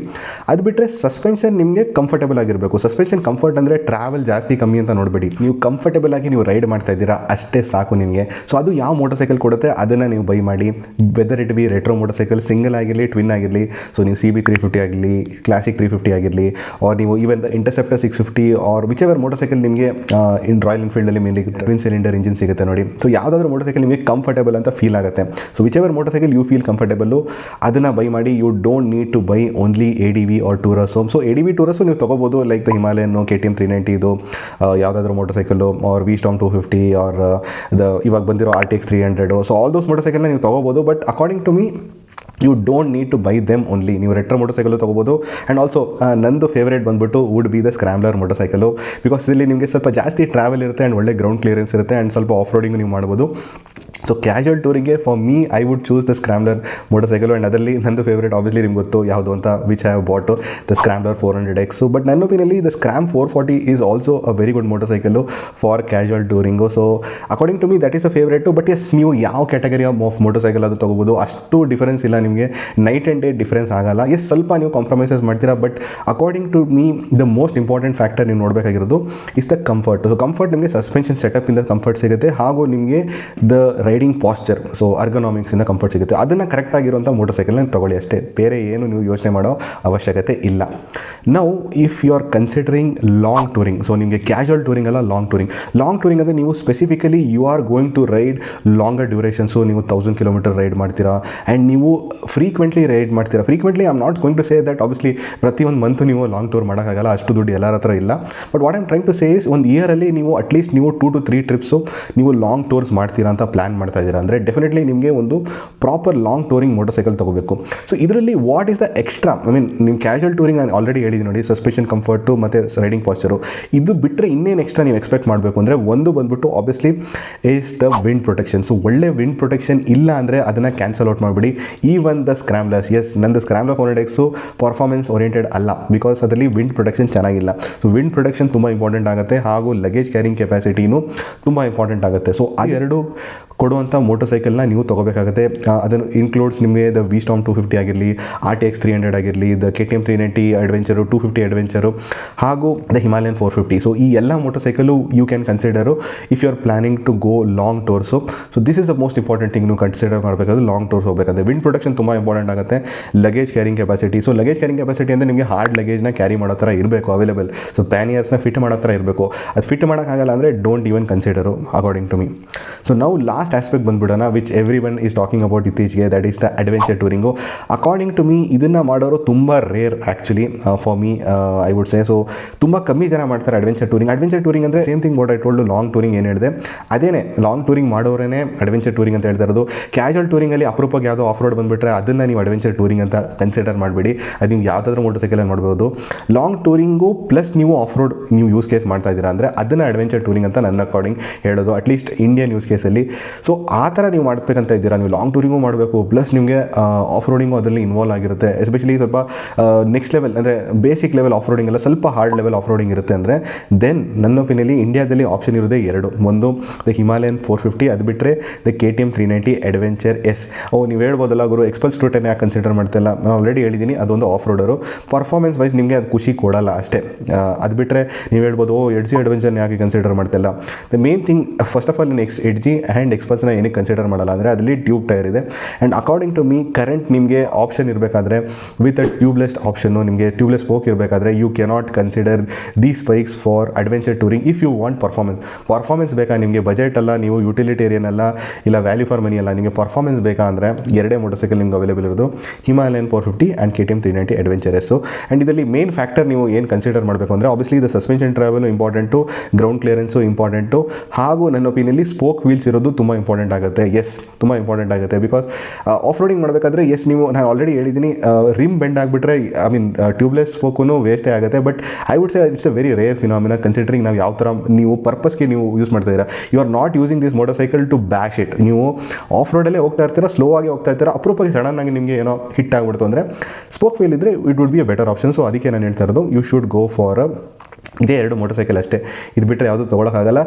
ಅದು ಬಿಟ್ಟರೆ ಸಸ್ಪೆನ್ಷನ್ ನಿಮಗೆ ಕಂಫರ್ಟೇಬಲ್ ಆಗಿರಬೇಕು. ಸಸ್ಪೆನ್ಷನ್ ಕಂಫರ್ಟ್ ಅಂದರೆ ಟ್ರಾವೆಲ್ ಜಾಸ್ತಿ ಕಮ್ಮಿ ಅಂತ ನೋಡಬೇಡಿ, ನೀವು ಕಂಫರ್ಟೇಬಲ್ ಆಗಿ ನೀವು ರೈಡ್ ಮಾಡ್ತಾ ಇದ್ದೀರಾ ಅಷ್ಟೇ ಸಾಕು ನಿಮಗೆ. ಸೊ ಅದು ಯಾವ ಮೋಟರ್ ಸೈಕಲ್ ಕೊಡುತ್ತೆ ಅದನ್ನು ನೀವು ಬೈ ಮಾಡಿ. Whether it be retro motorcycle, single ಆಗಿರಲಿ, ಟ್ವಿನ್ ಆಗಿರಲಿ. ಸೊ ನೀವು CB 350 ಆಗಲಿ, ಕ್ಲಾಸಿಕ್ 350 ಆಗಿರಲಿ, ಆರ್ ನೀವು even the Interceptor 650 or whichever motorcycle ನಿಮಗೆ ಇನ್ ರಾಯಲ್ ಎನ್ಫೀಲ್ಡಲ್ಲಿ ಮೇನ್ಲಿ ಟ್ವಿನ್ ಸಿಲಿಂಡರ್ ಇಂಜಿನ್ ಸಿಗುತ್ತೆ ನೋಡಿ. ಸೊ ಯಾವುದಾದ್ರೂ ಮೋಟರ್ ಸೈಕಲ್ ನಿಮಗೆ ಕಂಫರ್ಟೇಬಲ್ ಅಂತ ಫೀಲ್ ಆಗುತ್ತೆ. So whichever motorcycle you feel comfortable ಅದನ್ನು ಬೈ ಮಾಡಿ. You don't need to buy only ADV R ಟೂರರ್ಸ್. So ADV ಟೂರರ್ಸು ನೀವು ತೊಗೋಬೋದು, ಲೈಕ್ ದ ಹಿಮಾಲಯನು, KTM 390 ಇದು ಯಾವುದಾದ್ರೂ motor cycle, R V-Tom 250 R ಇವಾಗ ಬಂದಿರೋ RTX 300. So all those motor ಸೈಕಲ್ನ ನೀವು ತೊಗೋಬೋದು. But according to me you don't need to buy them only. ನೀವು ರೆಟ್ರೋ ಮೋಟರ್ ಸೈಕಲ್ ತೊಗೋಬೋದು. ಆ್ಯಂಡ್ ಆಲ್ಸೋ ನಂದು ಫೇವ್ರೇಟ್ ಬಂದುಬಿಟ್ಟು would be the scrambler motorcycle. Because ಇದರಲ್ಲಿ ನಿಮಗೆ ಸ್ವಲ್ಪ ಜಾಸ್ತಿ ಟ್ರಾವೆಲ್ ಇರುತ್ತೆ ಆ್ಯಂಡ್ ಒಳ್ಳೆ ಗ್ರೌಂಡ್ ಕ್ಲಿಯರೆನ್ಸ್ ಇರುತ್ತೆ ಆ್ಯಂಡ್ ಸ್ವಲ್ಪ ಆಫ್ ರೋಡಿಂಗ್ ನೀವು ಮಾಡ್ಬೋದು. ಸೊ ಕ್ಯಾಶುವಲ್ ಟೂರಿಂಗ್ಗೆ for me I would choose the scrambler motorcycle. And ಅದರಲ್ಲಿ ನಂದು ಫೇವ್ರೇಟ್ ಆಬ್ವಿಯಸ್ಲಿ ನಿಮ್ಗೆ ಗೊತ್ತು ಯಾವುದು ಅಂತ, which I have bought the scrambler 400X. But ನನ್ನ ಒಪಿನಿಯಲ್ಲಿ the Scram 440 is also a very good motorcycle for casual touring. So according to me that is a favourite. But yes, ನೀವು ಯಾವ category of motor cycle ಅದು ತೊಗೋಬೋದು, ಅಷ್ಟು difference ಇಲ್ಲ ನಿಮಗೆ, night and day difference ಆಗಲ್ಲ. Yes, ಸ್ವಲ್ಪ ನೀವು ಕಾಂಪ್ರಮೈಸಸ್ ಮಾಡ್ತೀರಾ, but according to me the most important factor ನೀವು ನೋಡಬೇಕಾಗಿರೋದು is the comfort. So comfort ನಿಮಗೆ ಸಸ್ಪೆನ್ಷನ್ ಸೆಟಪಿಂದ ಕಂಫರ್ಟ್ ಸಿಗುತ್ತೆ, ಹಾಗೂ ನಿಮಗೆ ದ ರೈಡಿಂಗ್ ಪಾಸ್ಚರ್, ಸೊ ಅರ್ಗನಾಮಿಕ್ಸಿಂದ ಕಂಫರ್ಟ್ ಸಿಗುತ್ತೆ. ಅದನ್ನು ಕರೆಕ್ಟಾಗಿರುವಂಥ ಮೋಟರ್ ಸೈಕಲ್ನ ತೊಗೊಳ್ಳಿ ಅಷ್ಟೇ, ಬೇರೆ ಏನು ನೀವು ಯೋಚನೆ ಮಾಡೋ ಅವಶ್ಯಕತೆ ಇಲ್ಲ. ನಾವು if you are considering long touring, so ನಿಮಗೆ ಕ್ಯಾಶುವಲ್ ಟೂರಿಂಗ್ ಅಲ್ಲ, ಲಾಂಗ್ ಟೂರಿಂಗ್ ಅಂದರೆ ನೀವು specifically you are going to ride longer durations, ನೀವು 1000 ಕಿಲೋಮೀಟರ್ ರೈಡ್ ಮಾಡ್ತೀರಾ, ಆ್ಯಂಡ್ ನೀವು ಫ್ರೀಕ್ವೆಂಟ್ಲಿ ರೈಡ್ ಮಾಡ್ತೀರಾ. Frequently I am not going to say that obviously ಪ್ರತಿಯೊಂದು month ನೀವು ಲಾಂಗ್ ಟೂರ್ ಮಾಡೋಕ್ಕಾಗಲ್ಲ, ಅಷ್ಟು ದುಡ್ಡು ಎಲ್ಲರ ಹತ್ರ ಇಲ್ಲ. But what I'm trying to say is, ಒಂದು ಇಯರಲ್ಲಿ ನೀವು ಅಟ್ಲೀಸ್ಟ್ ನೀವು 2 to 3 ಟ್ರಿಪ್ಸು ನೀವು ಲಾಂಗ್ ಟೂರ್ಸ್ ಮಾಡ್ತೀರಾ ಅಂತ ಪ್ಲ್ಯಾನ್ ಮಾಡ್ತಾ ಇದ್ದೀರಾ ಅಂದರೆ ಡೆಫಿನೆಟ್ಲಿ ನಿಮಗೆ ಒಂದು proper long touring motorcycle ತೊಗೋಬೇಕು. ಸೊ ಇದರಲ್ಲಿ what is the extra, I mean ನಿಮ್ಮ ಕ್ಯಾಶುವಲ್ ಟೂರಿಂಗ್ ನಾನು ಆಲ್ರೆಡಿ ಹೇಳಿದ್ದೀನಿ ನೋಡಿ, ಸಸ್ಪೆನ್ಷನ್ ಕಂಫರ್ಟು ಮತ್ತು ರೈಡಿಂಗ್ ಪಾಸ್ಚರು, ಇದು ಬಿಟ್ಟರೆ ಇನ್ನೇನು ಎಕ್ಸ್ಟ್ರಾ ನೀವು ಎಕ್ಸ್ಪೆಕ್ಟ್ ಮಾಡಬೇಕು ಅಂದರೆ, ಒಂದು ಬಂದುಬಿಟ್ಟು obviously is the wind protection. So ಒಳ್ಳೆ ವಿಂಡ್ ಪ್ರೊಟೆಕ್ಷನ್ ಇಲ್ಲ ಅಂದರೆ ಅದನ್ನು ಕ್ಯಾನ್ಸಲ್ ಔಟ್ ಮಾಡಿಬಿಡಿ. ಈವನ್ ದ ಸ್ಕ್ರಾಮ್ಲರ್ಸ್, ಎಸ್ ನಂದು ಸ್ಕ್ರಾಮ್ಲರ್ 400X ಪರ್ಫಾರ್ಮೆನ್ಸ್ ಓರಿಯೆಂಟೆಡ್ ಅಲ್ಲ, ಬಿಕಾಸ್ ಅದರಲ್ಲಿ ವಿಂಡ್ ಪ್ರೊಟೆಕ್ಷನ್ ಚೆನ್ನಾಗಿಲ್ಲ. ಸೊ ವಿಂಡ್ ಪ್ರೊಟೆಕ್ಷನ್ ತುಂಬ ಇಂಪಾರ್ಟೆಂಟ್ ಆಗುತ್ತೆ, ಹಾಗೂ ಲಗೇಜ್ ಕ್ಯಾರಿಂಗ್ ಕೆಪಾಸಿಟಿನೂ ತುಂಬ ಇಂಪಾರ್ಟೆಂಟ್ ಆಗುತ್ತೆ. ಸೊ ಆ ಎರಡು ಕೊಡುವಂಥ ಮೋಟರ್ ಸೈಕಲ್ನ ನೀವು ತೊಗೋಬೇಕಾಗುತ್ತೆ. ಅದನ್ನು ಇನ್ಕ್ಲೂಡ್ಸ್ ನಿಮಗೆ ದ ವಿಸ್ಟಾರ್ಮ್ 250 ಆಗಿರಲಿ, RTX 300 ಆಗಿರಲಿ, ದ KTM 390 ಅಡ್ವೆಂಚರು, 250 ಅಡ್ವೆಂಚರು, ಹಾಗೂ ದ ಹಿಮಾಲಯನ್ 450. ಸೊ ಈ ಎಲ್ಲ motorcycle you can consider if you are planning to go long tours. So this is the most important thing ನೀವು ಕನ್ಸಿಡರ್ ಮಾಡಬೇಕಾದ್ರೆ ಲಾಂಗ್ ಟೂರ್ಸ್ ಹೋಗಬೇಕಾದ್ರೆ. Wind protection ತುಂಬ important ಆಗುತ್ತೆ. Luggage carrying capacity, so luggage carrying capacity ಅಂದರೆ ನಿಮಗೆ hard ಲಗೇಜ್ನ carry ಮಾಡೋ ಥರ ಇರಬೇಕು ಅವೈಲೇಬಲ್. ಸೊ ಪ್ಯಾನಿಯರ್ಸ್ನ ಫಿಟ್ ಮಾಡೋ ಥರ ಇರಬೇಕು. ಅದು ಫಿಟ್ ಮಾಡೋಕ್ಕಾಗಲ್ಲ ಅಂದರೆ don't even consider according to me. So ನಾವು ಲಾಸ್ಟ್ ಆಸ್ಪೆಕ್ಟ್ ಬಂದುಬಿಡೋಣ, which everyone is talking about ಇತ್ತೀಚೆಗೆ, that is the adventure touring. According to me ಇದನ್ನು ಮಾಡೋರು ತುಂಬ rare actually for me I would say. So ತುಂಬ ಕಮ್ಮಿ ಜನ ಮಾಡ್ತಾರೆ ಅಡ್ವೆಂಚರ್ ಟೂರಿಂಗ್. ಅಡ್ವೆಂಚರ್ ಟೂರಿಂಗ್ ಅಂದರೆ same thing what I told long touring ಏನು ಹೇಳಿದೆ ಅದೇನೇ, ಲಾಂಗ್ ಟೂರಿಂಗ್ ಮಾಡೋರೇ ಅಡ್ವೆಂಚರ್ ಟೂರಿಂಗ್ ಅಂತ ಹೇಳ್ತಾ ಇರೋದು. ಕ್ಯಾಶುವಲ್ ಟೂರಿಂಗಲ್ಲಿ ಅಪರೂಪಕ್ಕೆ ಯಾವುದೋ ಆಫ್ ರೋಡ್ ಬಂದುಬಿಟ್ರೆ ಅದನ್ನು ನೀವು ಅಡ್ವೆಂಚರ್ ಟೂರಿಂಗ್ ಅಂತ ಕನ್ಸಿಡರ್ ಮಾಡಬೇಡಿ. ಅದು ನೀವು ಯಾವುದಾದ್ರೂ ಮೋಟರ್ ಸೈಕಲಲ್ಲಿ ಮಾಡ್ಬೋದು. ಲಾಂಗ್ ಟೂರಿಂಗು ಪ್ಲಸ್ ನೀವು ಆಫ್ ರೋಡ್ ನೀವು ಯೂಸ್ ಕೇಸ್ ಮಾಡ್ತಾ ಇದ್ದೀರಾ ಅಂದರೆ ಅದನ್ನು ಅಡ್ವೆಂಚರ್ ಟೂರಿಂಗ್ ಅಂತ ನನ್ನ ಅಕಾರ್ಡಿಂಗ್ ಹೇಳೋದು, ಅಟ್ಲೀಸ್ಟ್ ಇಂಡಿಯನ್ ಯೂಸ್ ಕೇಸಲ್ಲಿ. ಸೊ ಆ ಥರ ನೀವು ಮಾಡಬೇಕಂತ ಇದ್ದೀರಾ, ನೀವು ಲಾಂಗ್ ಟೂರಿಂಗು ಮಾಡಬೇಕು, ಪ್ಲಸ್ ನಿಮಗೆ ಆಫ್ ರೋಡಿಂಗು ಅದರಲ್ಲಿ ಇನ್ವಾಲ್ವ್ ಆಗಿರುತ್ತೆ. ಎಸ್ಪೆಷಲಿ ಸ್ವಲ್ಪ ನೆಕ್ಸ್ಟ್ ಲೆವೆಲ್ ಅಂದರೆ ಬೇಸಿಕ್ ಲೆವೆಲ್ ಆಫ್ ರೋಡಿಂಗ್ ಎಲ್ಲ ಸ್ವಲ್ಪ ಹಾರ್ಡ್ ಲೆವೆಲ್ ಆಫ್ ರೋಡಿಂಗ್ ಇರುತ್ತೆ ಅಂದರೆ ದೆನ್ ನನ್ನ ಒಪಿನಿಯನ್ಲಿ ಇಂಡಿಯಾದಲ್ಲಿ ಆಪ್ಷನ್ ಇರೋದೇ ಎರಡು. ಒಂದು ದ ಹಿಮಾಲಯನ್ 450, ಅದು ಬಿಟ್ಟರೆ ದ KTM 390 ಅಡ್ವೆಂಚರ್ ಎಸ್. ನೀವು ಹೇಳ್ಬೋದಲ್ಲ ಗುರು ಎಕ್ಸ್ಪಲ್ಸ್ 210 ಯಾಕೆ ಕನ್ಸಿಡರ್ ಮಾಡ್ತಿಲ್ಲ, ನಾನು ಆಲ್ರೆಡಿ ಹೇಳಿದ್ದೀನಿ ಅದೊಂದು ಆಫ್ ರೋಡರು. ಪರ್ಫಾರ್ಮೆನ್ಸ್ ವೈಸ್ ನಿಮಗೆ ಅದು ಖುಷಿ ಕೊಡಲ್ಲ ಅಷ್ಟೇ. ಅದು ಬಿಟ್ಟರೆ ನೀವು ಹೇಳ್ಬೋದು ಎಡ್ಜಿ ಅಡ್ವೆಂಚರ್ನ ಯಾಕೆ ಕನ್ಸಿಡರ್ ಮಾಡ್ತಿಲ್ಲ. The main thing first of all ಎಡ್ಜಿ ಆ್ಯಂಡ್ ಎಕ್ಸ್ಪಲ್ಸ್ನ ಏನಕ್ಕೆ ಕನ್ಸಿಡರ್ ಮಾಡಲ್ಲ ಅಂದರೆ ಅದರಲ್ಲಿ ಟ್ಯೂಬ್ ಟೈರ್ ಇದೆ. And according to me current ನಿಮಗೆ ಆಪ್ಷನ್ ಇರಬೇಕಾದ್ರೆ ವಿತ್ ಅ ಟ್ಯೂಬ್ಲೆಸ್ ಆಪ್ಷನ್ನು, ನಿಮಗೆ ಟ್ಯೂಬ್ಲೆಸ್ ಸ್ಪೋಕ್ ಇರಬೇಕಾದ್ರೆ you cannot consider these bikes for adventure touring if you want performance ಬೇಕಾ ನಿಮಗೆ, ಬಜೆಟ್ ಅಲ್ಲ, ನೀವು ಯುಟಿಲಿಟೇರಿಯನ್ ಅಲ್ಲ, ಇಲ್ಲ ವ್ಯಾಲ್ಯೂ ಫಾರ್ ಮನಿ ಅಲ್ಲ, ನಿಮಗೆ ಪರ್ಫಾರ್ಮೆನ್ಸ್ ಬೇಕಾ ಅಂದರೆ ಎರಡೇ ಮೋಟರ್ ಸೈಕಲ್ ನಿಮ್ಗೆ ಅವೈಲೇಬಲ್ ಇರೋದು, Himalayan 450 and KTM 390 adventure S. And ಇದರಲ್ಲಿ ಮೇನ್ ಫ್ಯಾಕ್ಟರ್ ನೀವು ಏನು ಕನ್ಸಿಡರ್ ಮಾಡಬೇಕು ಅಂದರೆ obviously the suspension travel important, ground clearance important, ಹಾಗೂ ನನ್ನ ಒಪಿನಿಯನ್ಲಿ ಸ್ಪೋಕ್ ವೀಲ್ಸ್ ಇರೋದು ತುಂಬ ಇಂಪಾರ್ಟೆಂಟ್ ಆಗುತ್ತೆ. ಎಸ್, ತುಂಬ ಇಂಪಾರ್ಟೆಂಟ್ ಆಗುತ್ತೆ. ಬಿಕಾಸ್ ಆಫ್ ರೋಡಿಂಗ್ ಮಾಡಬೇಕಾದ್ರೆ ಎಸ್ ನೀವು ನಾನು ಆಲ್ರೆಡಿ ಹೇಳಿದ್ದೀನಿ ರಿಮ್ ಬೆಂಡ್ ಆಗಿಬಿಟ್ರೆ ಐ ಮೀನ್ ಟ್ಯೂಬ್ಲೆಸ್ ಸ್ಪೋಕು ವೇಸ್ಟೇ ಆಗುತ್ತೆ. But I would say it's a very rare phenomena considering ನಾವು ಯಾವ ಥರ ನೀವು ಪರ್ಪಸ್ಗೆ ನೀವು ಯೂಸ್ ಮಾಡ್ತಾ ಇದ್ದೀರಾ. You are not using this motorcycle to bash it. ನೀವು ಆಫ್ ರೋಡಲ್ಲೇ ಹೋಗ್ತಾ ಇರ್ತೀರಾ, ಸ್ಲೋ ಆಗಿ ಹೋಗ್ತಾ ಇರ್ತೀರಾ, ಅಪರೂಪಕ್ಕೆ ಸಡನ್ನಾಗಿ ನಿಮಗೆ ಏನೋ ಹಿಟ್ ಆಗಿಬಿಡ್ತು ಅಂದರೆ ಸ್ಪೋಕ್ ವೀಲ್ ಇದ್ದರೆ it would be a better option. So ಅದಕ್ಕೆ ನಾನು ಹೇಳ್ತಾ ಇರೋದು ಯು ಶುಡ್ ಗೋ ಫಾರ್ ಇದೇ ಎರಡು ಮೋಟರ್ ಸೈಕಲ್ ಅಷ್ಟೇ. ಇದು ಬಿಟ್ಟರೆ ಯಾವುದೂ ತೊಗೊಳಕ್ಕಾಗಲ್ಲ.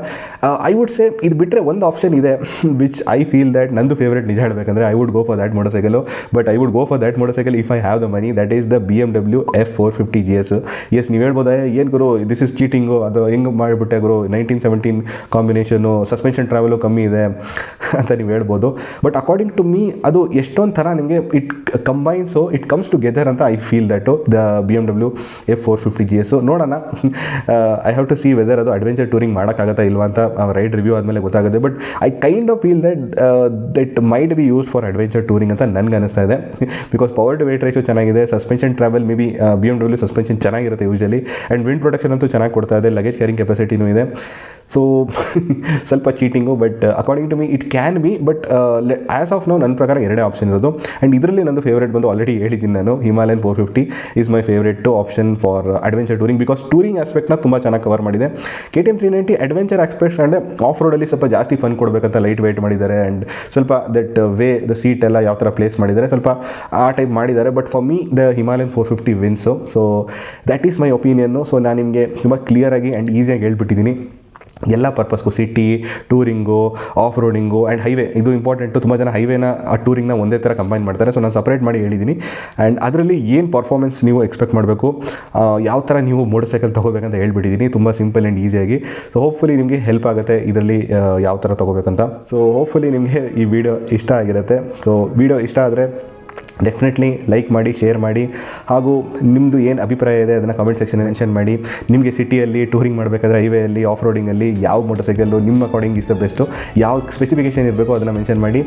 ಐ ವುಡ್ ಸೇ ಇದು ಬಿಟ್ಟರೆ ಒಂದು ಆಪ್ಷನ್ ಇದೆ ವಿಚ್ ಐ ಫೀಲ್ ದ್ಯಾಟ್ ನಂದು ಫೇವ್ರೇಟ್ ನಿಜ ಹೇಳಬೇಕಂದ್ರೆ I would go for that motorcycle. But I would go for that motorcycle if I have the money. That is the BMW F450 GS. Yes, ನೀವು ಹೇಳ್ಬೋದಾ ಏನು ಗುರು this is cheating, ಅದು ಹೆಂಗೆ ಮಾಡಿಬಿಟ್ಟೆ ಗುರು, 1917 combination, suspension travel ಕಮ್ಮಿ ಇದೆ ಅಂತ ನೀವು ಹೇಳ್ಬೋದು. ಬಟ್ ಅಕಾರ್ಡಿಂಗ್ ಟು ಮೀ ಅದು ಎಷ್ಟೊಂದು ಥರ ನಿಮಗೆ it combines, it comes together ಅಂತ I feel that the BMW F450 GS. ನೋಡೋಣ, I have to see whether ಅದು ಅಡ್ವೆಂಚರ್ ಟೂರಿಂಗ್ ಮಾಡೋಕ್ಕಾಗತ್ತಾ ಇಲ್ವಾ ಅಂತ ರೈಡ್ ರಿವ್ಯೂ ಆದಮೇಲೆ ಗೊತ್ತಾಗುತ್ತೆ. But I kind of feel that might be used for adventure touring ಅಂತ ನನಗೆ ಅನಿಸ್ತಾ ಇದೆ. Because power to weight ratio ಚೆನ್ನಾಗಿದೆ, suspension travel maybe BMW suspension ಚೆನ್ನಾಗಿರುತ್ತೆ ಯೂಶಲಿ, ಆ್ಯಂಡ್ ವಿಂಡ್ ಪ್ರೊಟೆಕ್ಷನ್ ಅಂತೂ ಚೆನ್ನಾಗಿ ಕೊಡ್ತಾ ಇದೆ, ಲಗೇಜ್ ಕ್ಯಾರಿಂಗ್ ಕೆಪಾಸಿಟಿನೂ ಇದೆ. ಸೊ ಸ್ವಲ್ಪ cheating, but according to me it can be, but as of now ನನ್ನ ಪ್ರಕಾರ ಎರಡೇ ಆಪ್ಷನ್ ಇರೋದು. ಆ್ಯಂಡ್ ಇದರಲ್ಲಿ ನಂದು ಫೇವ್ರೇಟ್ ಬಂದು ಆಲ್ರೆಡಿ ಹೇಳಿದ್ದೀನಿ ನಾನು, Himalayan 450 is my favourite option for adventure touring, because touring ಆಸ್ಪೆಕ್ಟ್ನ ತುಂಬ ಚೆನ್ನಾಗಿ ಕವರ್ ಮಾಡಿದೆ. KTM 390 ಅಡ್ವೆಂಚರ್ ಆಸ್ಪೆಕ್ಟ್ ಅಂದರೆ ಆಫ್ ರೋಡಲ್ಲಿ ಸ್ವಲ್ಪ ಜಾಸ್ತಿ ಫನ್ ಕೊಡಬೇಕಂತ ಲೈಟ್ ವೆಯ್ಟ್ ಮಾಡಿದ್ದಾರೆ, ಆ್ಯಂಡ್ ಸ್ವಲ್ಪ ದಟ್ ದ ಸೀಟ್ ಎಲ್ಲ ಯಾವ ಥರ ಪ್ಲೇಸ್ ಮಾಡಿದ್ದಾರೆ ಸ್ವಲ್ಪ ಆ ಟೈಪ್ ಮಾಡಿದ್ದಾರೆ. But for me the Himalayan 450 wins. So that is my opinion. So ನಾನು ನಿಮಗೆ ತುಂಬ ಕ್ಲಿಯರಾಗಿ ಆ್ಯಂಡ್ ಈಸಿಯಾಗಿ ಹೇಳ್ಬಿಟ್ಟಿದ್ದೀನಿ ಎಲ್ಲ ಪರ್ಪಸ್ಗೂ, city touring, of roading and highway. ಇದು ಇಂಪಾರ್ಟೆಂಟು, ತುಂಬ ಜನ ಹೈವೇನ ಟೂರಿಂಗ್ನ ಒಂದೇ ಥರ ಕಂಬೈನ್ ಮಾಡ್ತಾರೆ. ಸೊ ನಾನು ಸಪ್ರೇಟ್ ಮಾಡಿ ಹೇಳಿದ್ದೀನಿ. ಆ್ಯಂಡ್ ಅದರಲ್ಲಿ ಏನು ಪರ್ಫಾರ್ಮೆನ್ಸ್ ನೀವು ಎಕ್ಸ್ಪೆಕ್ಟ್ ಮಾಡಬೇಕು, ಯಾವ ಥರ ನೀವು ಮೋಟರ್ ಸೈಕಲ್ ತೊಗೋಬೇಕಂತ ಹೇಳ್ಬಿಟ್ಟಿದ್ದೀನಿ ತುಂಬ ಸಿಂಪಲ್ ಆ್ಯಂಡ್ ಈಸಿಯಾಗಿ. ಸೊ ಹೋಪ್ಫುಲಿ ನಿಮಗೆ ಹೆಲ್ಪ್ ಆಗುತ್ತೆ ಇದರಲ್ಲಿ ಯಾವ ಥರ ತೊಗೋಬೇಕಂತ. ಸೊ ಹೋಪ್ಫುಲಿ ನಿಮಗೆ ಈ ವಿಡಿಯೋ ಇಷ್ಟ ಆಗಿರುತ್ತೆ. ಸೊ ವಿಡಿಯೋ ಇಷ್ಟ ಆದರೆ ಡೆಫಿನೆಟ್ಲಿ ಲೈಕ್ ಮಾಡಿ, ಶೇರ್ ಮಾಡಿ, ಹಾಗೂ ನಿಮ್ಮದು ಏನು ಅಭಿಪ್ರಾಯ ಇದೆ ಅದನ್ನು ಕಮೆಂಟ್ ಸೆಕ್ಷನ್ ಮೆನ್ಷನ್ ಮಾಡಿ. ನಿಮಗೆ ಸಿಟಿಯಲ್ಲಿ ಟೂರಿಂಗ್ ಮಾಡಬೇಕಾದ್ರೆ ಹೈವೇಯಲ್ಲಿ ಆಫ್ ರೋಡಿಂಗಲ್ಲಿ ಯಾವ ಮೋಟರ್ ಸೈಕಲ್ಲು ನಿಮ್ಮ ಅಕಾರ್ಡಿಂಗ್ ಇಸ್ ದ ಬೆಸ್ಟು, ಯಾವ ಸ್ಪೆಸಿಫಿಕೇಷನ್ ಇರಬೇಕು ಅದನ್ನು ಮೆನ್ಷನ್ ಮಾಡಿ.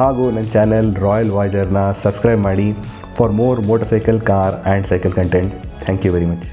ಹಾಗೂ ನನ್ನ ಚಾನೆಲ್ ರಾಯಲ್ ವಾಯ್ಸರ್ನ ಸಬ್ಸ್ಕ್ರೈಬ್ ಮಾಡಿ for more motorcycle, car and cycle content. Thank you very much.